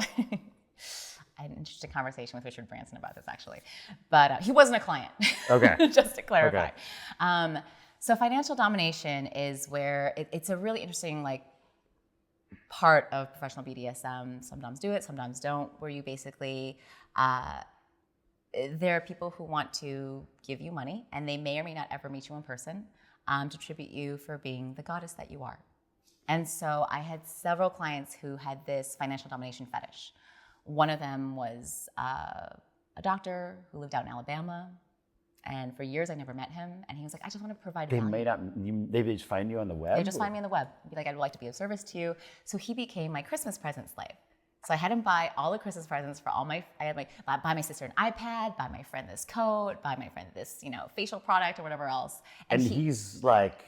I had an interesting conversation with Richard Branson about this actually, but he wasn't a client. Okay. Just to clarify. Okay. So financial domination is where it's a really interesting part of professional BDSM. Sometimes do it, sometimes don't, where you basically, there are people who want to give you money and they may or may not ever meet you in person to tribute you for being the goddess that you are. And so I had several clients who had this financial domination fetish. One of them was a doctor who lived out in Alabama. And for years I never met him. And he was like, I just want to provide value. They just find you on the web? They just find me on the web. Be like, I'd like to be of service to you. So he became my Christmas present slave. So I had him buy all the Christmas presents for buy my sister an iPad, buy my friend this coat, buy my friend this, facial product or whatever else. And he's like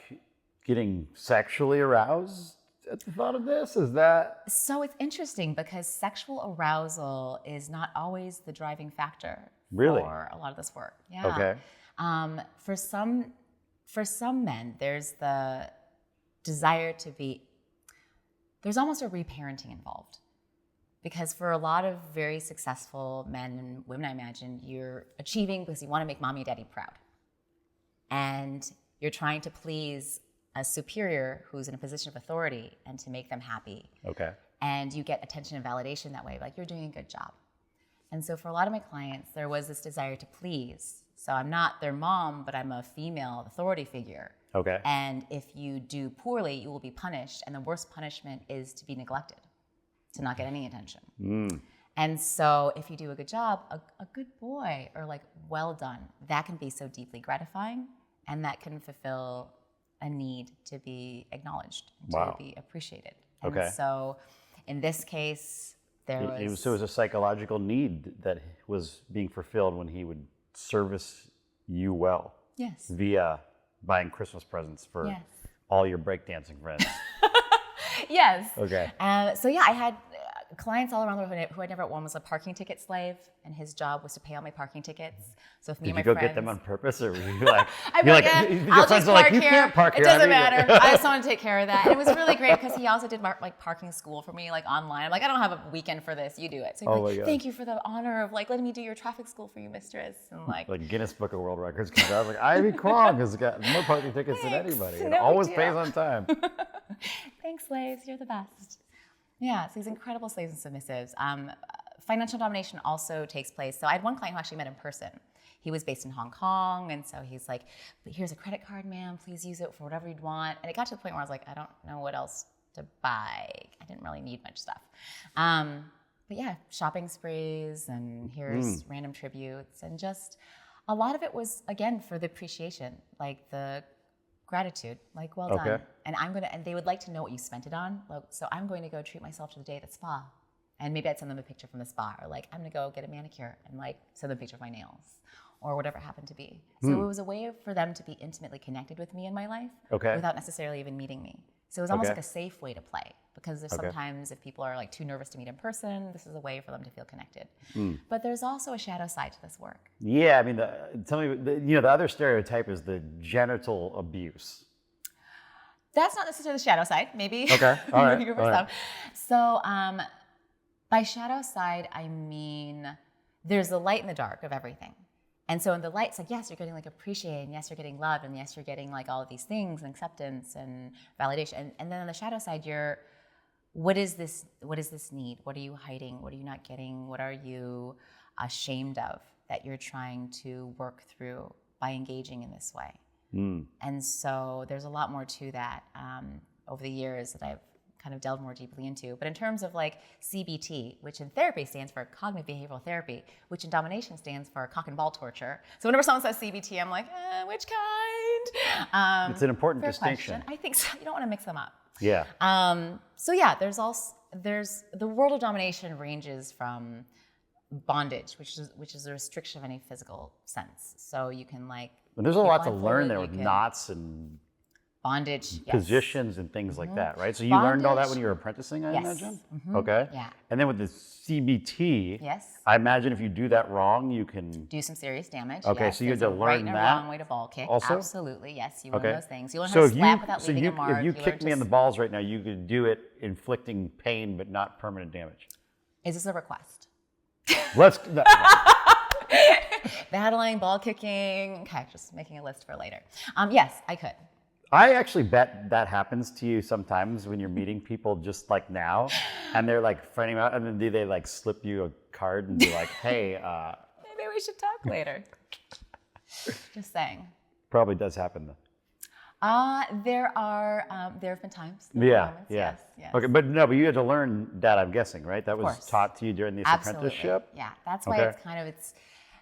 getting sexually aroused at the thought of this? Is that... So it's interesting because sexual arousal is not always the driving factor for a lot of this work. Yeah. Okay. For some men, there's the desire to be, there's almost a reparenting involved. Because for a lot of very successful men and women, I imagine, you're achieving because you want to make mommy and daddy proud. And you're trying to please a superior who's in a position of authority and to make them happy. Okay. And you get attention and validation that way, like you're doing a good job. And so for a lot of my clients, there was this desire to please. So I'm not their mom, but I'm a female authority figure. Okay. And if you do poorly, you will be punished. And the worst punishment is to be neglected, to not get any attention. And so if you do a good job, a good boy, or like well done, that can be so deeply gratifying, and that can fulfill a need to be acknowledged, to be appreciated. And so in this case, so it was a psychological need that was being fulfilled when he would service you well. Yes. Via buying Christmas presents for all your breakdancing friends. Yes. Okay. So yeah, I had clients all around the world who I never, one was a parking ticket slave, and his job was to pay all my parking tickets. So if me and my friends... Did you go get them on purpose, or were you like... I'll just park here. You can't park here. It doesn't matter. I just want to take care of that. And it was really great because he also did like parking school for me, like online. I'm like, I don't have a weekend for this. You do it. So he's like, thank you for the honor of like letting me do your traffic school for you, mistress. And like Guinness Book of World Records comes out. Like, Ivy Quang has got more parking tickets than anybody. And always pays on time. Thanks, slaves. You're the best. Yeah, so these incredible slaves and submissives. Financial domination also takes place. So I had one client who actually met in person. He was based in Hong Kong, and so he's like, here's a credit card, ma'am. Please use it for whatever you'd want. And it got to the point where I was like, I don't know what else to buy. I didn't really need much stuff. But yeah, shopping sprees, and here's random tributes. And just a lot of it was, again, for the appreciation, like the gratitude, like, well done. And and they would like to know what you spent it on. So I'm going to go treat myself to the day at the spa. And maybe I'd send them a picture from the spa, or like, I'm going to go get a manicure and like send them a picture of my nails, or whatever it happened to be. So it was a way for them to be intimately connected with me in my life without necessarily even meeting me. So it was almost like a safe way to play, because there's sometimes if people are like too nervous to meet in person, this is a way for them to feel connected. But there's also a shadow side to this work. Yeah, I mean, the other stereotype is the genital abuse. That's not necessarily the shadow side, maybe. Okay, all right. So by shadow side, I mean there's the light and the dark of everything. And so in the light, it's like, yes, you're getting like appreciated, and yes, you're getting loved, and yes, you're getting like all of these things and acceptance and validation. And then on the shadow side, what is this need? What are you hiding? What are you not getting? What are you ashamed of that you're trying to work through by engaging in this way? And so there's a lot more to that over the years that I've kind of delved more deeply into. But in terms of like CBT, which in therapy stands for cognitive behavioral therapy, which in domination stands for cock and ball torture. So whenever someone says CBT, I'm like, which kind? It's an important distinction. Question. I think so. You don't want to mix them up. Yeah. So yeah, there's the world of domination ranges from bondage, which is a restriction of any physical sense. So you can like. But there's a lot to learn there with knots and bondage, positions and things like that, right? So you learned all that when you were apprenticing, I imagine? Okay. Yeah. And then with the CBT, I imagine if you do that wrong, you can... do some serious damage. Okay, so you had to learn right and that? a wrong way to ball kick. Also? Absolutely, yes. You learn those things. You learn so how to slap without leaving a mark. If you kicked me in the balls right now, you could do it inflicting pain but not permanent damage. Is this a request? Let's... Battling, ball kicking. Okay, just making a list for later. Yes, I could. I actually bet that happens to you sometimes when you're meeting people just like now, and they're like finding out, and then do they like slip you a card and be like, hey, maybe we should talk later. Just saying. Probably does happen though. There have been times. Yeah. Yes. Okay, but you had to learn that, I'm guessing, right? That was taught to you during this apprenticeship? Yeah, that's why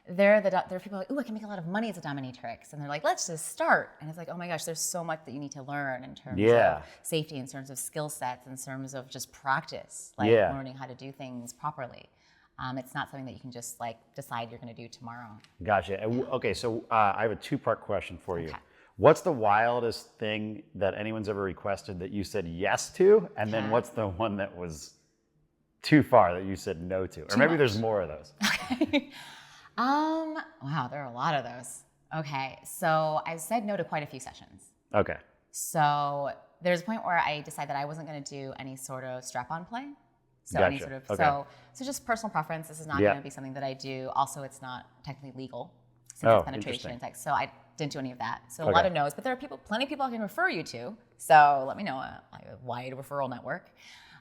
there are people like, ooh, I can make a lot of money as a dominatrix. And they're like, let's just start. And it's like, oh my gosh, there's so much that you need to learn in terms of safety, in terms of skill sets, in terms of just practice, like learning how to do things properly. It's not something that you can just like decide you're going to do tomorrow. Gotcha. Okay, so I have a two-part question for you. What's the wildest thing that anyone's ever requested that you said yes to? And then what's the one that was too far that you said no to? Or maybe there's more of those. Okay. Wow, there are a lot of those. Okay, so I've said no to quite a few sessions. Okay. So there's a point where I decided that I wasn't going to do any sort of strap-on play. So Gotcha. any sort of Okay. so just personal preference. This is not going to be something that I do. Also, it's not technically legal since it's penetration and sex. So I didn't do any of that. So a lot of no's, but there are plenty of people I can refer you to. So let me know. I have a wide referral network.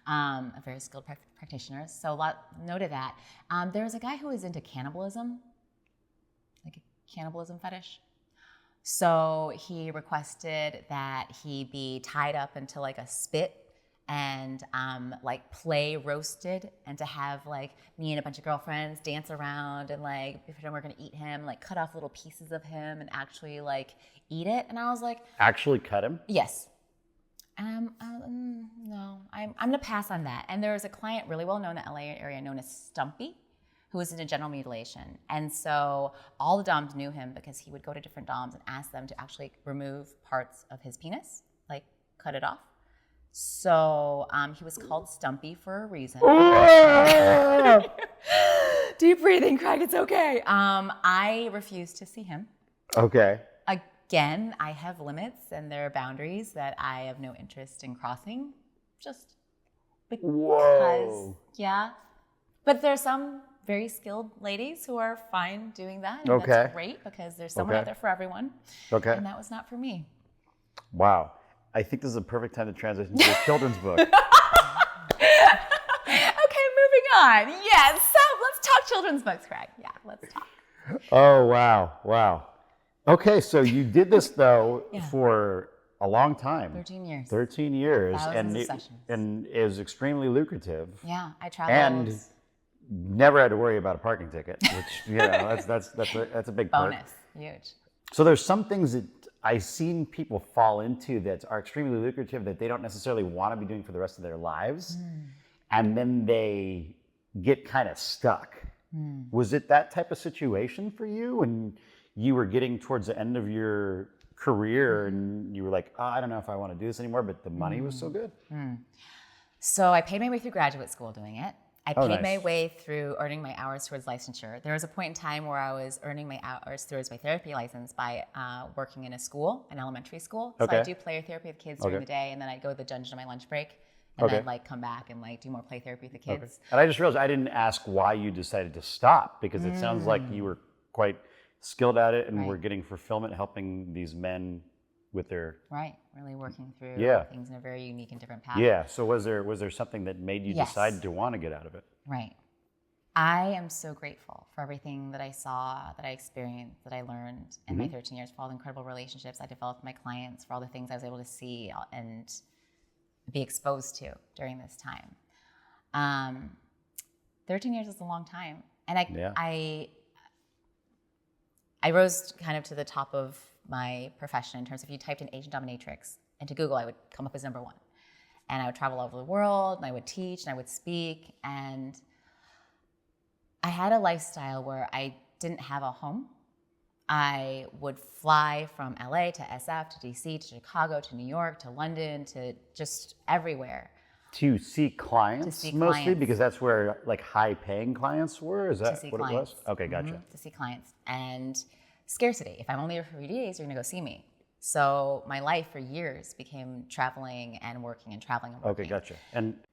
A very skilled practitioners. So no to that. There was a guy who was into cannibalism, like a cannibalism fetish. So he requested that he be tied up into like a spit and like play roasted, and to have like me and a bunch of girlfriends dance around and like pretend we're gonna eat him, like cut off little pieces of him and actually like eat it. And I was like, actually cut him? yes. No, I'm gonna pass on that. And there was a client really well known in the LA area known as Stumpy, who was into general mutilation. And so all the doms knew him because he would go to different doms and ask them to actually remove parts of his penis, like cut it off. So he was called Stumpy for a reason. Deep breathing, Craig, it's okay. I refused to see him. Okay. Again, I have limits and there are boundaries that I have no interest in crossing, just because, But there's some very skilled ladies who are fine doing that, and that's great because there's someone out there for everyone. Okay. And that was not for me. Wow. I think this is a perfect time to transition to a children's book. Okay, moving on. Yes, so let's talk children's books, Craig. Yeah, let's talk. Oh, wow. Okay, so you did this though for a long time. 13 years. 13 years. Thousands of sessions. And it was extremely lucrative. Yeah, I traveled. And never had to worry about a parking ticket, which, that's a big perk. Bonus, huge. So there's some things that I've seen people fall into that are extremely lucrative that they don't necessarily want to be doing for the rest of their lives. And then they get kind of stuck. Was it that type of situation for you when you were getting towards the end of your career and you were like, I don't know if I want to do this anymore, but the money was so good? So I paid my way through graduate school doing it. I paid my way through earning my hours towards licensure. There was a point in time where I was earning my hours towards my therapy license by working in a school, an elementary school. So I do play therapy with kids during the day, and then I'd go to the dungeon on my lunch break, and then like come back and like do more play therapy with the kids. And I just realized I didn't ask why you decided to stop, because it sounds like you were quite skilled at it and were getting fulfillment helping these men with their really working through things in a very unique and different path. So was there something that made you decide to want to get out of it? I am so grateful for everything that I saw, that I experienced, that I learned in my 13 years, for all the incredible relationships I developed with my clients, for all the things I was able to see and be exposed to during this time. 13 years is a long time, and I rose kind of to the top of my profession in terms of, if you typed in Asian Dominatrix into Google, I would come up as #1. And I would travel all over the world, and I would teach, and I would speak, and I had a lifestyle where I didn't have a home. I would fly from LA to SF to DC to Chicago to New York to London to just everywhere. To see clients mostly? Because that's where like high paying clients were? Is that what it was? Okay, gotcha. To see clients. And scarcity. If I'm only here for 3 days, you're gonna go see me. So my life for years became traveling and working and traveling and working. Okay, gotcha.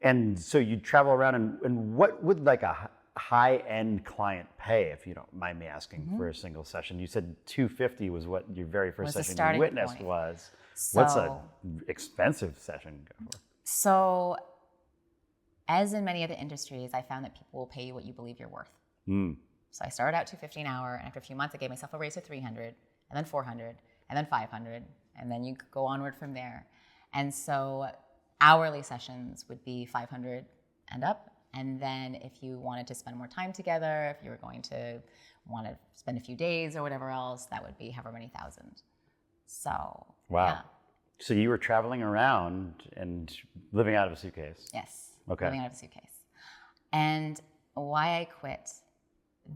And so you travel around, and what would like a high-end client pay, if you don't mind me asking, for a single session? You said $250 was what your very first session you witnessed was. So, what's an expensive session go for? So, as in many other industries, I found that people will pay you what you believe you're worth. So I started out $250 an hour, and after a few months, I gave myself a raise to $300, and then $400, and then $500, and then you could go onward from there. And so hourly sessions would be $500 and up. And then if you wanted to spend more time together, if you were going to want to spend a few days or whatever else, that would be however many thousand. So, wow. Yeah. So you were traveling around and living out of a suitcase? Yes. Okay. Living out of a suitcase. And why I quit,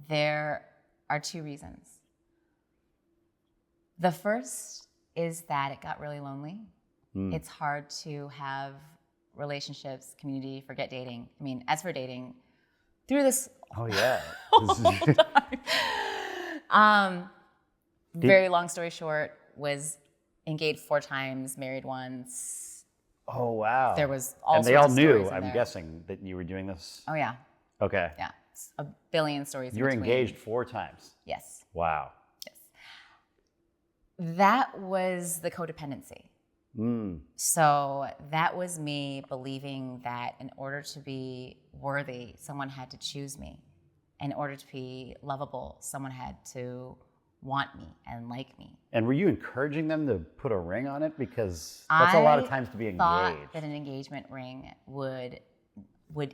there are 2 reasons. The first is that it got really lonely. It's hard to have relationships, community, forget dating. I mean, as for dating, through this Oh yeah. whole time. Very long story short, was engaged 4 times, married once. Oh wow. There was all and sorts they all of knew, stories in I'm there. guessing, that you were doing this? Oh yeah. Okay. Yeah. A billion stories. You were in between. engaged 4 times? Yes. Wow. Yes. That was the codependency. So that was me believing that in order to be worthy, someone had to choose me. In order to be lovable, someone had to want me and like me. And were you encouraging them to put a ring on it? Because that's a lot of times to be engaged. I thought that an engagement ring would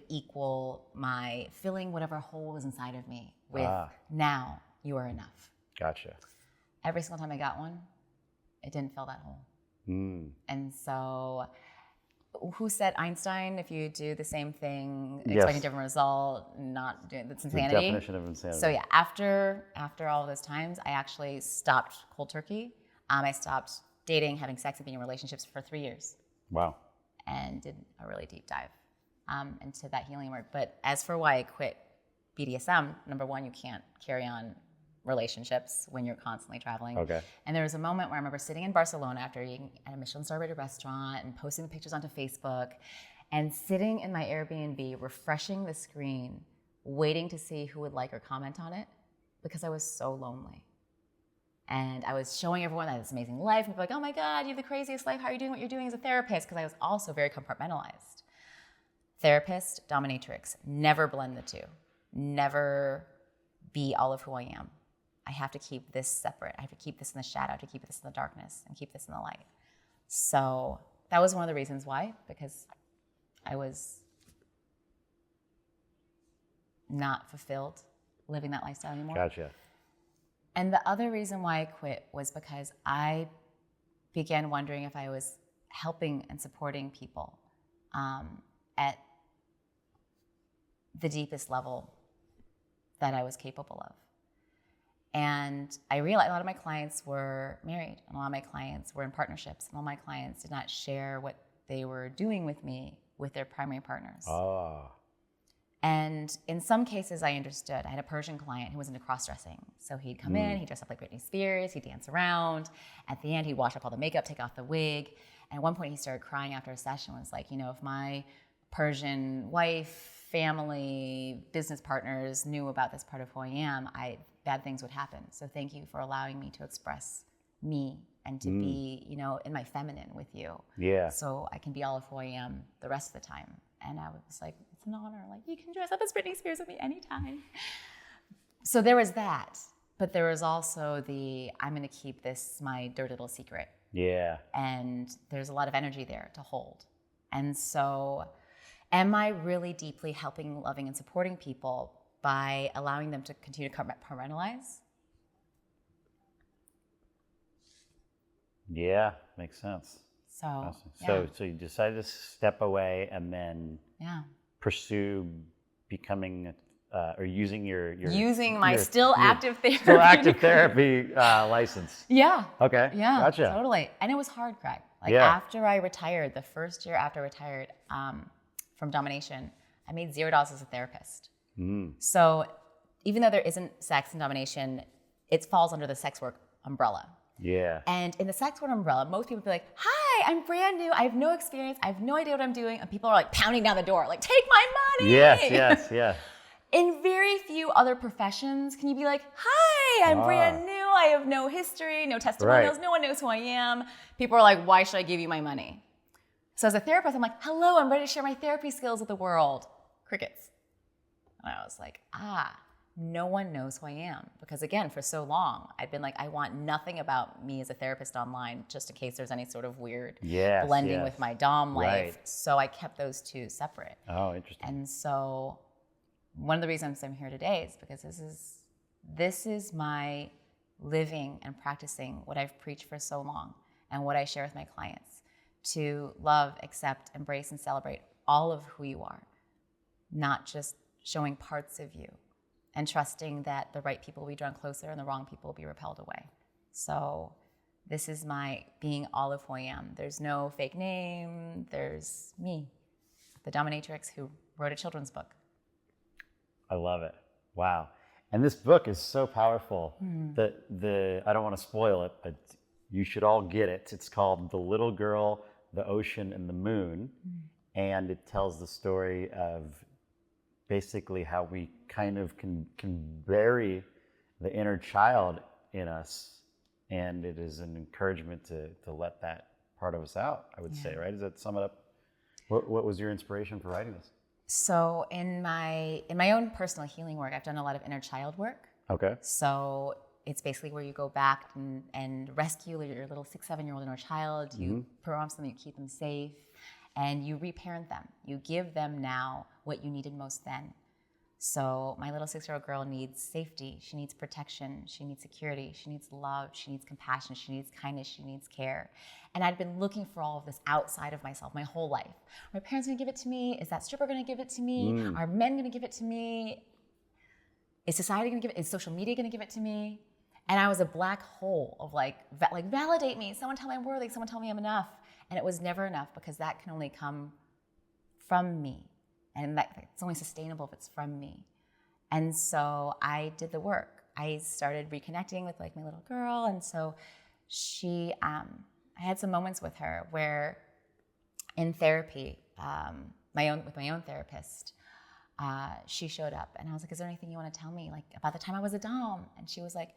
equal my filling whatever hole was inside of me with now you are enough. Gotcha. Every single time I got one, it didn't fill that hole. And so, who said Einstein, if you do the same thing, expecting a different result, not doing that's insanity? The definition of insanity. So yeah, after all those times, I actually stopped cold turkey. I stopped dating, having sex, and being in relationships for 3 years. Wow. And did a really deep dive into that healing work. But as for why I quit BDSM, number one, you can't carry on relationships when you're constantly traveling. Okay. And there was a moment where I remember sitting in Barcelona after eating at a Michelin-star rated restaurant and posting the pictures onto Facebook and sitting in my Airbnb, refreshing the screen, waiting to see who would like or comment on it because I was so lonely. And I was showing everyone that I had this amazing life and people were like, oh my God, you have the craziest life. How are you doing what you're doing as a therapist? Because I was also very compartmentalized. Therapist, dominatrix, never blend the two. Never be all of who I am. I have to keep this separate. I have to keep this in the shadow. I have to keep this in the darkness and keep this in the light. So that was one of the reasons why, because I was not fulfilled living that lifestyle anymore. Gotcha. And the other reason why I quit was because I began wondering if I was helping and supporting people at the deepest level that I was capable of. And I realized a lot of my clients were married, and a lot of my clients were in partnerships, and all my clients did not share what they were doing with me with their primary partners. And in some cases, I understood. I had a Persian client who was into cross-dressing. So he'd come in, he'd dress up like Britney Spears, he'd dance around. At the end, he'd wash up all the makeup, take off the wig. And at one point, he started crying after a session, was like, if my Persian wife, family, business partners knew about this part of who I am, bad things would happen. So thank you for allowing me to express me and to be, in my feminine with you. Yeah. So I can be all of who I am the rest of the time. And I was like, it's an honor. Like, you can dress up as Britney Spears with me anytime. So there was that. But there was also I'm going to keep this my dirty little secret. Yeah. And there's a lot of energy there to hold. And so am I really deeply helping, loving, and supporting people by allowing them to continue to compartmentalize? Yeah, makes sense. So, awesome. Yeah. So you decided to step away and then pursue becoming or using your still active therapy license. Yeah. Okay. Yeah. Gotcha. Totally. And it was hard, Craig. After I retired, the first year after I retired from domination, I made $0 as a therapist. So even though there isn't sex and domination, it falls under the sex work umbrella. Yeah. And in the sex work umbrella, most people be like, hi, I'm brand new. I have no experience. I have no idea what I'm doing. And people are like pounding down the door, like, take my money. Yes. In very few other professions can you be like, hi, I'm brand new. I have no history, no testimonials. Right. No one knows who I am. People are like, why should I give you my money? So as a therapist, I'm like, hello, I'm ready to share my therapy skills with the world. Crickets. And I was like, no one knows who I am. Because again, for so long, I'd been like, I want nothing about me as a therapist online, just in case there's any sort of weird blending with my dom life. Right. So I kept those two separate. Oh, interesting. And so one of the reasons I'm here today is because this is my living and practicing what I've preached for so long and what I share with my clients, to love, accept, embrace, and celebrate all of who you are, not just showing parts of you, and trusting that the right people will be drawn closer and the wrong people will be repelled away. So This is my being all of who I am. There's no fake name. There's me, the dominatrix who wrote a children's book. I love it. Wow. And this book is so powerful that I don't want to spoil it, but you should all get it. It's called The Little Girl, the Ocean, and the Moon. And it tells the story of basically how we kind of can bury the inner child in us. And it is an encouragement to let that part of us out, I would say, right? Does that sum it up? What was your inspiration for writing this? So in my own personal healing work, I've done a lot of inner child work. Okay. So it's basically where you go back and rescue your little 6-7-year-old inner child. You promise them, you keep them safe, and you reparent them. You give them now what you needed most then. So my little 6-year-old girl needs safety. She needs protection. She needs security. She needs love. She needs compassion. She needs kindness. She needs care. And I'd been looking for all of this outside of myself my whole life. Are my parents going to give it to me? Is that stripper going to give it to me? Are men going to give it to me? Is society going to give it? Is social media going to give it to me? And I was a black hole of like validate me. Someone tell me I'm worthy. Someone tell me I'm enough. And it was never enough because that can only come from me. And that it's only sustainable if it's from me. And so I did the work. I started reconnecting with like my little girl. And so she, I had some moments with her where in therapy, with my own therapist, she showed up and I was like, is there anything you want to tell me? Like about the time I was a dom? And she was like,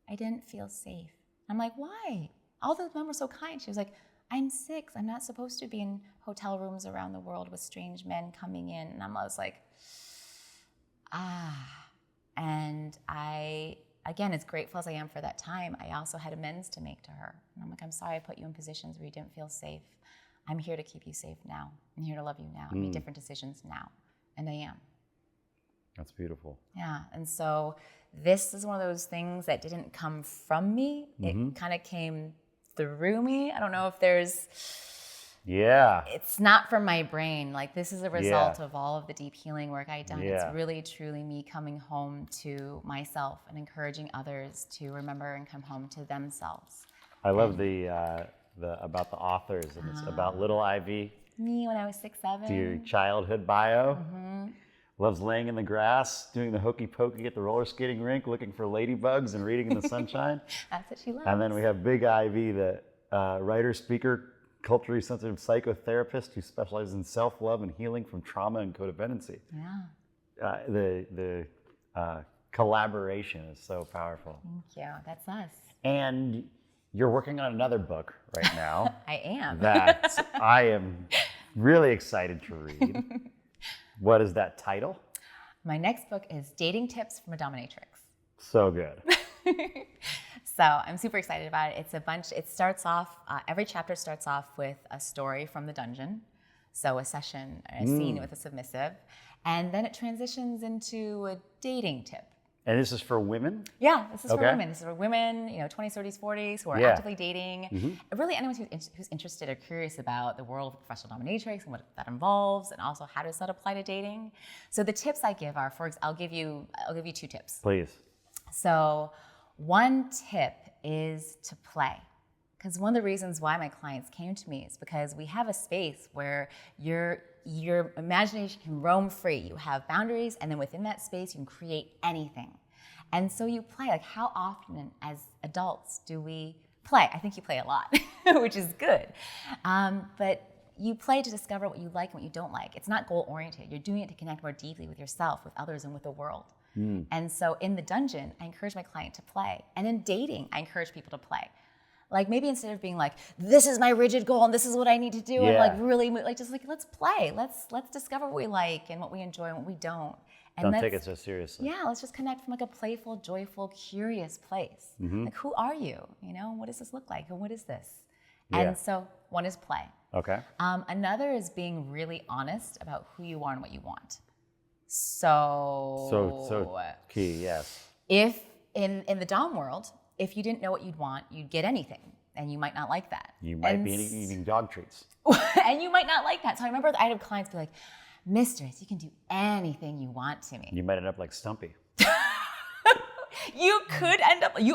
I didn't feel safe. I'm like, why? All those men were so kind. She was like, I'm 6. I'm not supposed to be in hotel rooms around the world with strange men coming in. And I was like, And I, again, as grateful as I am for that time, I also had amends to make to her. And I'm like, I'm sorry I put you in positions where you didn't feel safe. I'm here to keep you safe now. I'm here to love you now. I make different decisions now. And I am. That's beautiful. Yeah. And so this is one of those things that didn't come from me. It kind of came through me. I don't know if there's... Yeah. It's not from my brain. Like this is a result of all of the deep healing work I've done. Yeah. It's really, truly me coming home to myself and encouraging others to remember and come home to themselves. I love the about the authors, and it's about little Ivy. Me when I was 6, 7. To your childhood bio. Loves laying in the grass, doing the hokey pokey at the roller skating rink, looking for ladybugs and reading in the sunshine. That's what she loves. And then we have Big Ivy, the writer, speaker, culturally sensitive psychotherapist who specializes in self-love and healing from trauma and codependency. Yeah. The collaboration is so powerful. Thank you. That's us. And you're working on another book right now. I am. That I am really excited to read. What is that title? My next book is Dating Tips from a Dominatrix. So good. So I'm super excited about it. It's a bunch, it starts off, every chapter starts off with a story from the dungeon. So a session, a scene with a submissive. And then it transitions into a dating tip. And this is for women? Yeah, this is for women. This is for women, 20s, 30s, 40s who are actively dating. Really anyone who's interested or curious about the world of professional dominatrix and what that involves, and also how does that apply to dating. So the tips I give are, I'll give you 2 tips. Please. So one tip is to play. Because one of the reasons why my clients came to me is because we have a space where your imagination can roam free. You have boundaries, and then within that space, you can create anything. And so you play. Like, how often as adults do we play? I think you play a lot, which is good. But you play to discover what you like and what you don't like. It's not goal-oriented. You're doing it to connect more deeply with yourself, with others, and with the world. And so in the dungeon, I encourage my client to play. And in dating, I encourage people to play. Like maybe instead of being like, this is my rigid goal and this is what I need to do, and like really let's play. Let's discover what we like and what we enjoy and what we don't. And don't take it so seriously. Yeah, let's just connect from like a playful, joyful, curious place. Like, who are you? What does this look like? And what is this? And so one is play. Okay. Another is being really honest about who you are and what you want. So key, yes. If in the dom world, if you didn't know what you'd want, you'd get anything, and you might not like that. You might be eating dog treats. And you might not like that. So I remember I had clients be like, Mistress, you can do anything you want to me. You might end up like Stumpy. You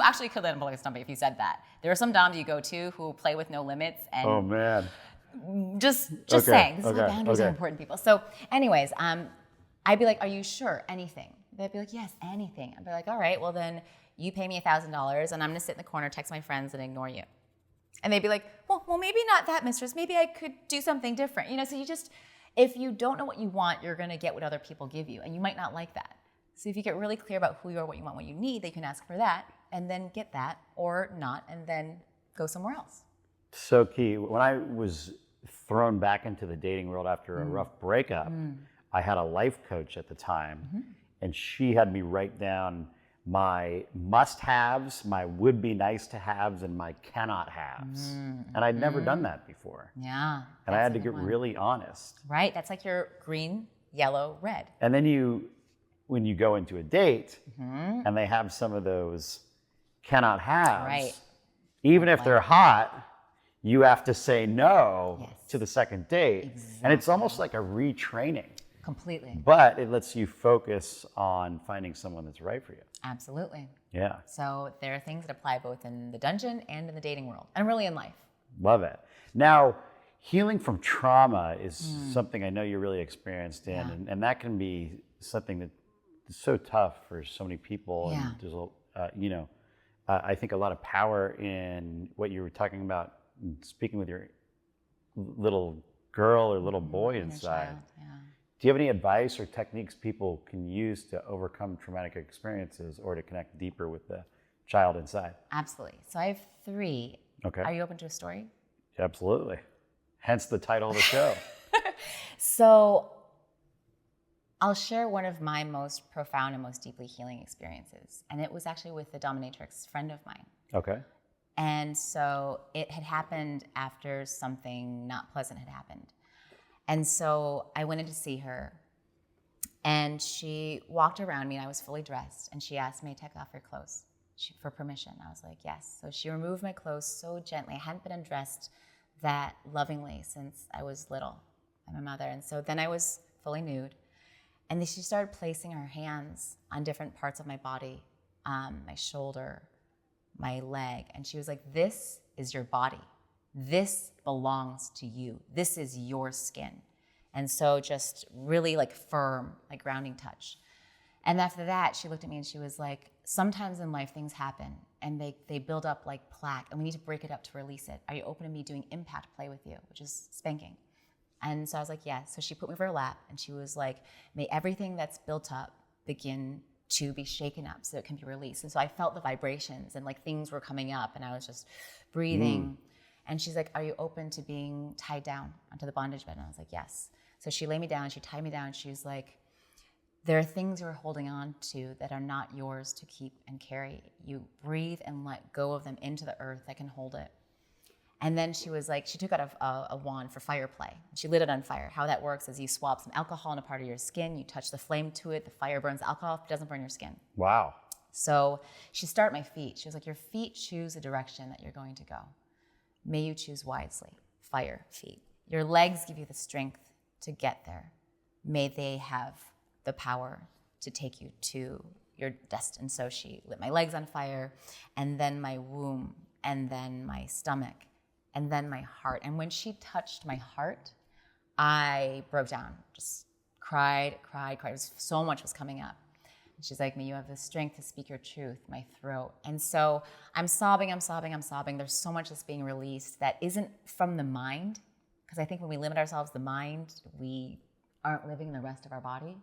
actually could end up like a stumpy if you said that. There are some doms you go to who play with no limits and oh man. Just saying, this is why boundaries are important, people. So anyways, I'd be like, are you sure? Anything. They'd be like, yes, anything. I'd be like, all right, well then you pay me $1,000 and I'm gonna sit in the corner, text my friends and ignore you. And they'd be like, well, maybe not that, mistress. Maybe I could do something different. So if you don't know what you want, you're gonna get what other people give you. And you might not like that. So if you get really clear about who you are, what you want, what you need, they can ask for that and then get that or not and then go somewhere else. So key. When I was thrown back into the dating world after a rough breakup, I had a life coach at the time, and she had me write down my must-haves, my would-be nice-to-haves, and my cannot-haves. And I'd never done that before. Yeah. And I had to get really honest. Right. That's like your green, yellow, red. And then when you go into a date and they have some of those cannot-haves, right. even if they're hot, you have to say no to the second date. Exactly. And it's almost like a retraining. Completely. But it lets you focus on finding someone that's right for you. Absolutely. Yeah. So there are things that apply both in the dungeon and in the dating world, and really in life. Love it. Now, healing from trauma is something I know you're really experienced in, and that can be something that is so tough for so many people. Yeah. And there's I think a lot of power in what you were talking about, speaking with your little girl or little boy inside. Child, yeah. Do you have any advice or techniques people can use to overcome traumatic experiences or to connect deeper with the child inside? Absolutely. So I have 3. Okay. Are you open to a story? Absolutely. Hence the title of the show. So I'll share one of my most profound and most deeply healing experiences. And it was actually with a dominatrix friend of mine. Okay. And so it had happened after something not pleasant had happened. And so I went in to see her, and she walked around me, and I was fully dressed, and she asked me to take off your clothes for permission. I was like, yes. So she removed my clothes so gently. I hadn't been undressed that lovingly since I was little by my mother. And so then I was fully nude. And then she started placing her hands on different parts of my body, my shoulder, my leg. And she was like, this is your body. This belongs to you. This is your skin. And so just really like firm, like grounding touch. And after that, she looked at me and she was like, sometimes in life things happen and they build up like plaque and we need to break it up to release it. Are you open to me doing impact play with you, which is spanking? And so I was like, yes. So she put me over her lap and she was like, may everything that's built up begin to be shaken up so it can be released. And so I felt the vibrations and like things were coming up and I was just breathing. And she's like, are you open to being tied down onto the bondage bed? And I was like, yes. So she laid me down, she tied me down. She was like, there are things you're holding on to that are not yours to keep and carry. You breathe and let go of them into the earth that can hold it. And then she was like, she took out a wand for fire play. She lit it on fire. How that works is you swap some alcohol in a part of your skin, you touch the flame to it, the fire burns the alcohol, it doesn't burn your skin. Wow. So she started my feet. She was like, your feet choose the direction that you're going to go. May you choose wisely. Fire, feet. Your legs give you the strength to get there. May they have the power to take you to your destiny. So she lit my legs on fire, and then my womb, and then my stomach, and then my heart. And when she touched my heart, I broke down, just cried. So much was coming up. And she's like, may you have the strength to speak your truth, my throat. And so I'm sobbing. There's so much that's being released that isn't from the mind. Because I think when we limit ourselves to the mind, we aren't living the rest of our body.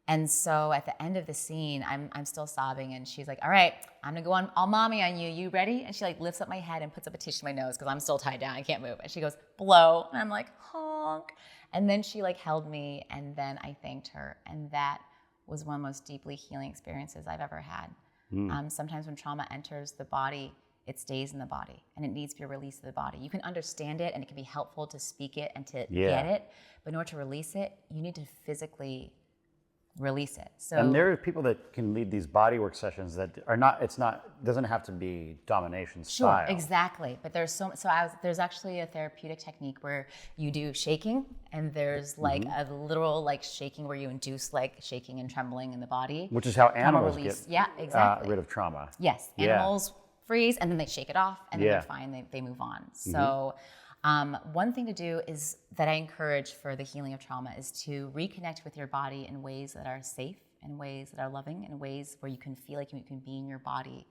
And so at the end of the scene, I'm still sobbing. And she's like, all right, I'm going to go on all mommy on you. You ready? And she like lifts up my head and puts up a tissue to my nose because I'm still tied down. I can't move. And she goes, blow. And I'm like, honk. And then she like held me. And then I thanked her. And that was one of the most deeply healing experiences I've ever had. Sometimes when trauma enters the body, it stays in the body and it needs to be released to the body. You can understand it and it can be helpful to speak it and to get it. But in order to release it, you need to physically release it. So and there are people that can lead these bodywork sessions that are not, doesn't have to be domination style. Sure, exactly. But there's there's actually a therapeutic technique where you do shaking, and there's like a literal like shaking where you induce like shaking and trembling in the body. Which is how Trauma animals release. get Yeah, exactly. rid of trauma. Yes, animals freeze and then they shake it off and then they're fine, they move on. So one thing to do is that I encourage for the healing of trauma is to reconnect with your body in ways that are safe, in ways that are loving, in ways where you can feel like you can be in your body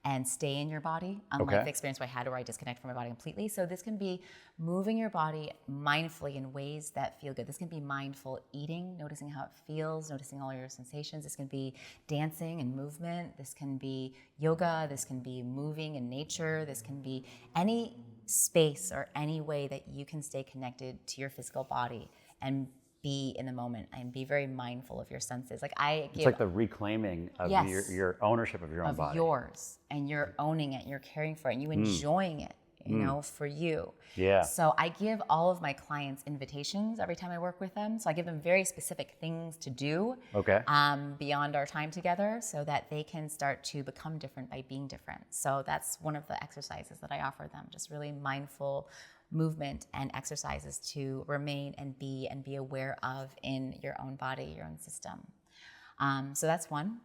and stay in your body, unlike the experience I had where I disconnect from my body completely. So this can be moving your body mindfully in ways that feel good. This can be mindful eating, noticing how it feels, noticing all your sensations. This can be dancing and movement. This can be yoga. This can be moving in nature. This can be any space or any way that you can stay connected to your physical body and be in the moment and be very mindful of your senses. Like It's like the reclaiming of your ownership of your own body. Yours, and you're owning it, you're caring for it, and you enjoying it, you know, for you. Yeah. So I give all of my clients invitations every time I work with them. So I give them very specific things to do beyond our time together so that they can start to become different by being different. So that's one of the exercises that I offer them, just really mindful movement and exercises to remain and be aware of in your own body, your own system. So that's one.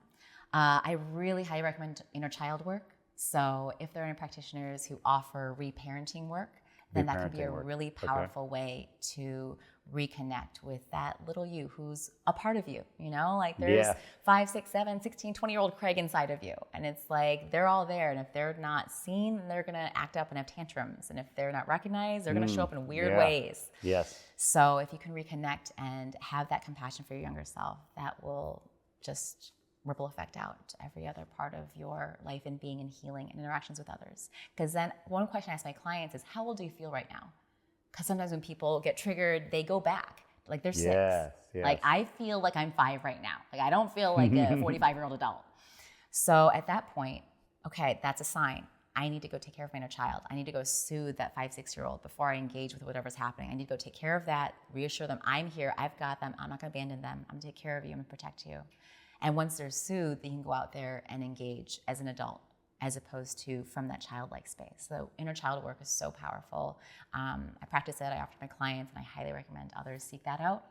I really highly recommend inner child work. So if there are any practitioners who offer reparenting work, then that can be a really powerful way to reconnect with that little you who's a part of you, you know, like there's 5, 6, 7, 16, 20-year-old Craig inside of you. And it's like, they're all there. And if they're not seen, they're going to act up and have tantrums. And if they're not recognized, they're going to show up in weird ways. Yes. So if you can reconnect and have that compassion for your younger self, that will just ripple effect out to every other part of your life and being and healing and interactions with others. Because then one question I ask my clients is, how old do you feel right now? Because sometimes when people get triggered, they go back. Like they're 6. Yes. Like I feel like I'm 5 right now. Like I don't feel like a 45-year-old adult. So at that point, okay, that's a sign. I need to go take care of my inner child. I need to go soothe that 5, 6-year-old before I engage with whatever's happening. I need to go take care of that, reassure them, I'm here, I've got them, I'm not gonna abandon them, I'm gonna take care of you, I'm gonna protect you. And once they're soothed, they can go out there and engage as an adult, as opposed to from that childlike space. So inner child work is so powerful. I practice it, I offer to my clients, and I highly recommend others seek that out.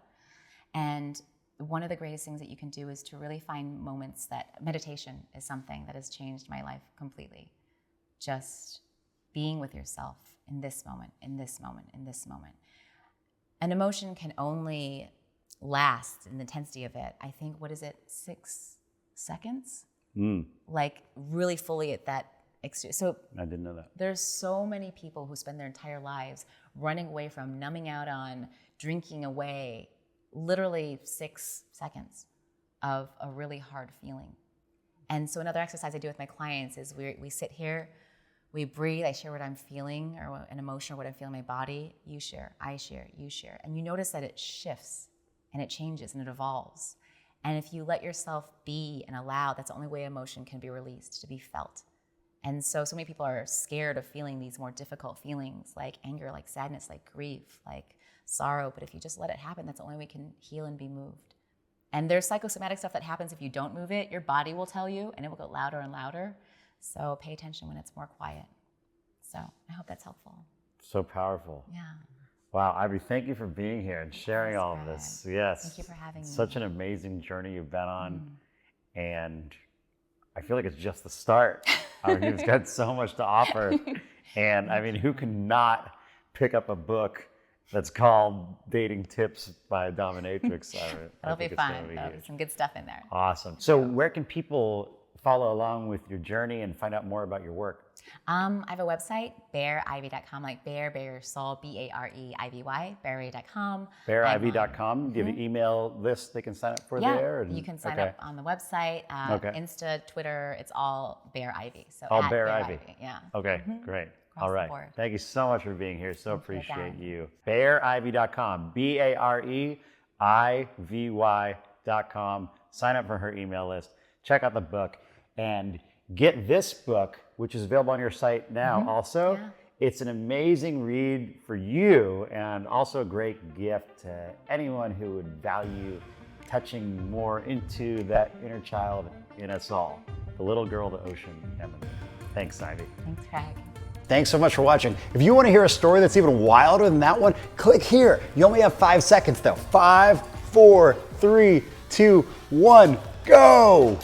And one of the greatest things that you can do is to really find moments that meditation is something that has changed my life completely. Just being with yourself in this moment, in this moment, in this moment. An emotion can only last in the intensity of it, I think, 6 seconds? Like really fully at that extreme. So I didn't know that. There's so many people who spend their entire lives running away from, numbing out on, drinking away, literally 6 seconds of a really hard feeling. And so another exercise I do with my clients is we sit here, we breathe, I share what I'm feeling or an emotion or what I feel in my body. You share, I share, you share. And you notice that it shifts and it changes and it evolves. And if you let yourself be and allow, that's the only way emotion can be released, to be felt. And so many people are scared of feeling these more difficult feelings like anger, like sadness, like grief, like sorrow. But if you just let it happen, that's the only way we can heal and be moved. And there's psychosomatic stuff that happens if you don't move it. Your body will tell you and it will go louder and louder. So pay attention when it's more quiet. So I hope that's helpful. So powerful. Yeah. Wow, Ivy, thank you for being here and sharing all of this. Yes. Thank you for having me. Such an amazing journey you've been on. And I feel like it's just the start. You've got so much to offer. And I mean, who can not pick up a book that's called Dating Tips by Dominatrix? That'll be fun. There'll be some good stuff in there. Awesome. So where can people follow along with your journey and find out more about your work? I have a website, bearivy.com, like bear your soul, BAREIVY, bearivy.com. Bearivy.com. Do you have an email list they can sign up for there? Yeah, you can sign up on the website, Insta, Twitter, it's all Bear Ivy. So all Bear Ivy. Yeah. Okay, great. Across all right. Thank you so much for being here. So appreciate you. Bearivy.com, BAREIVY.com. Sign up for her email list. Check out the book and get this book, which is available on your site now also. Yeah. It's an amazing read for you and also a great gift to anyone who would value touching more into that inner child in us all. The little girl, the ocean, and the moon. Thanks, Ivy. Thanks for having me. Thanks so much for watching. If you want to hear a story that's even wilder than that one, click here. You only have 5 seconds though. 5, 4, 3, 2, 1, go!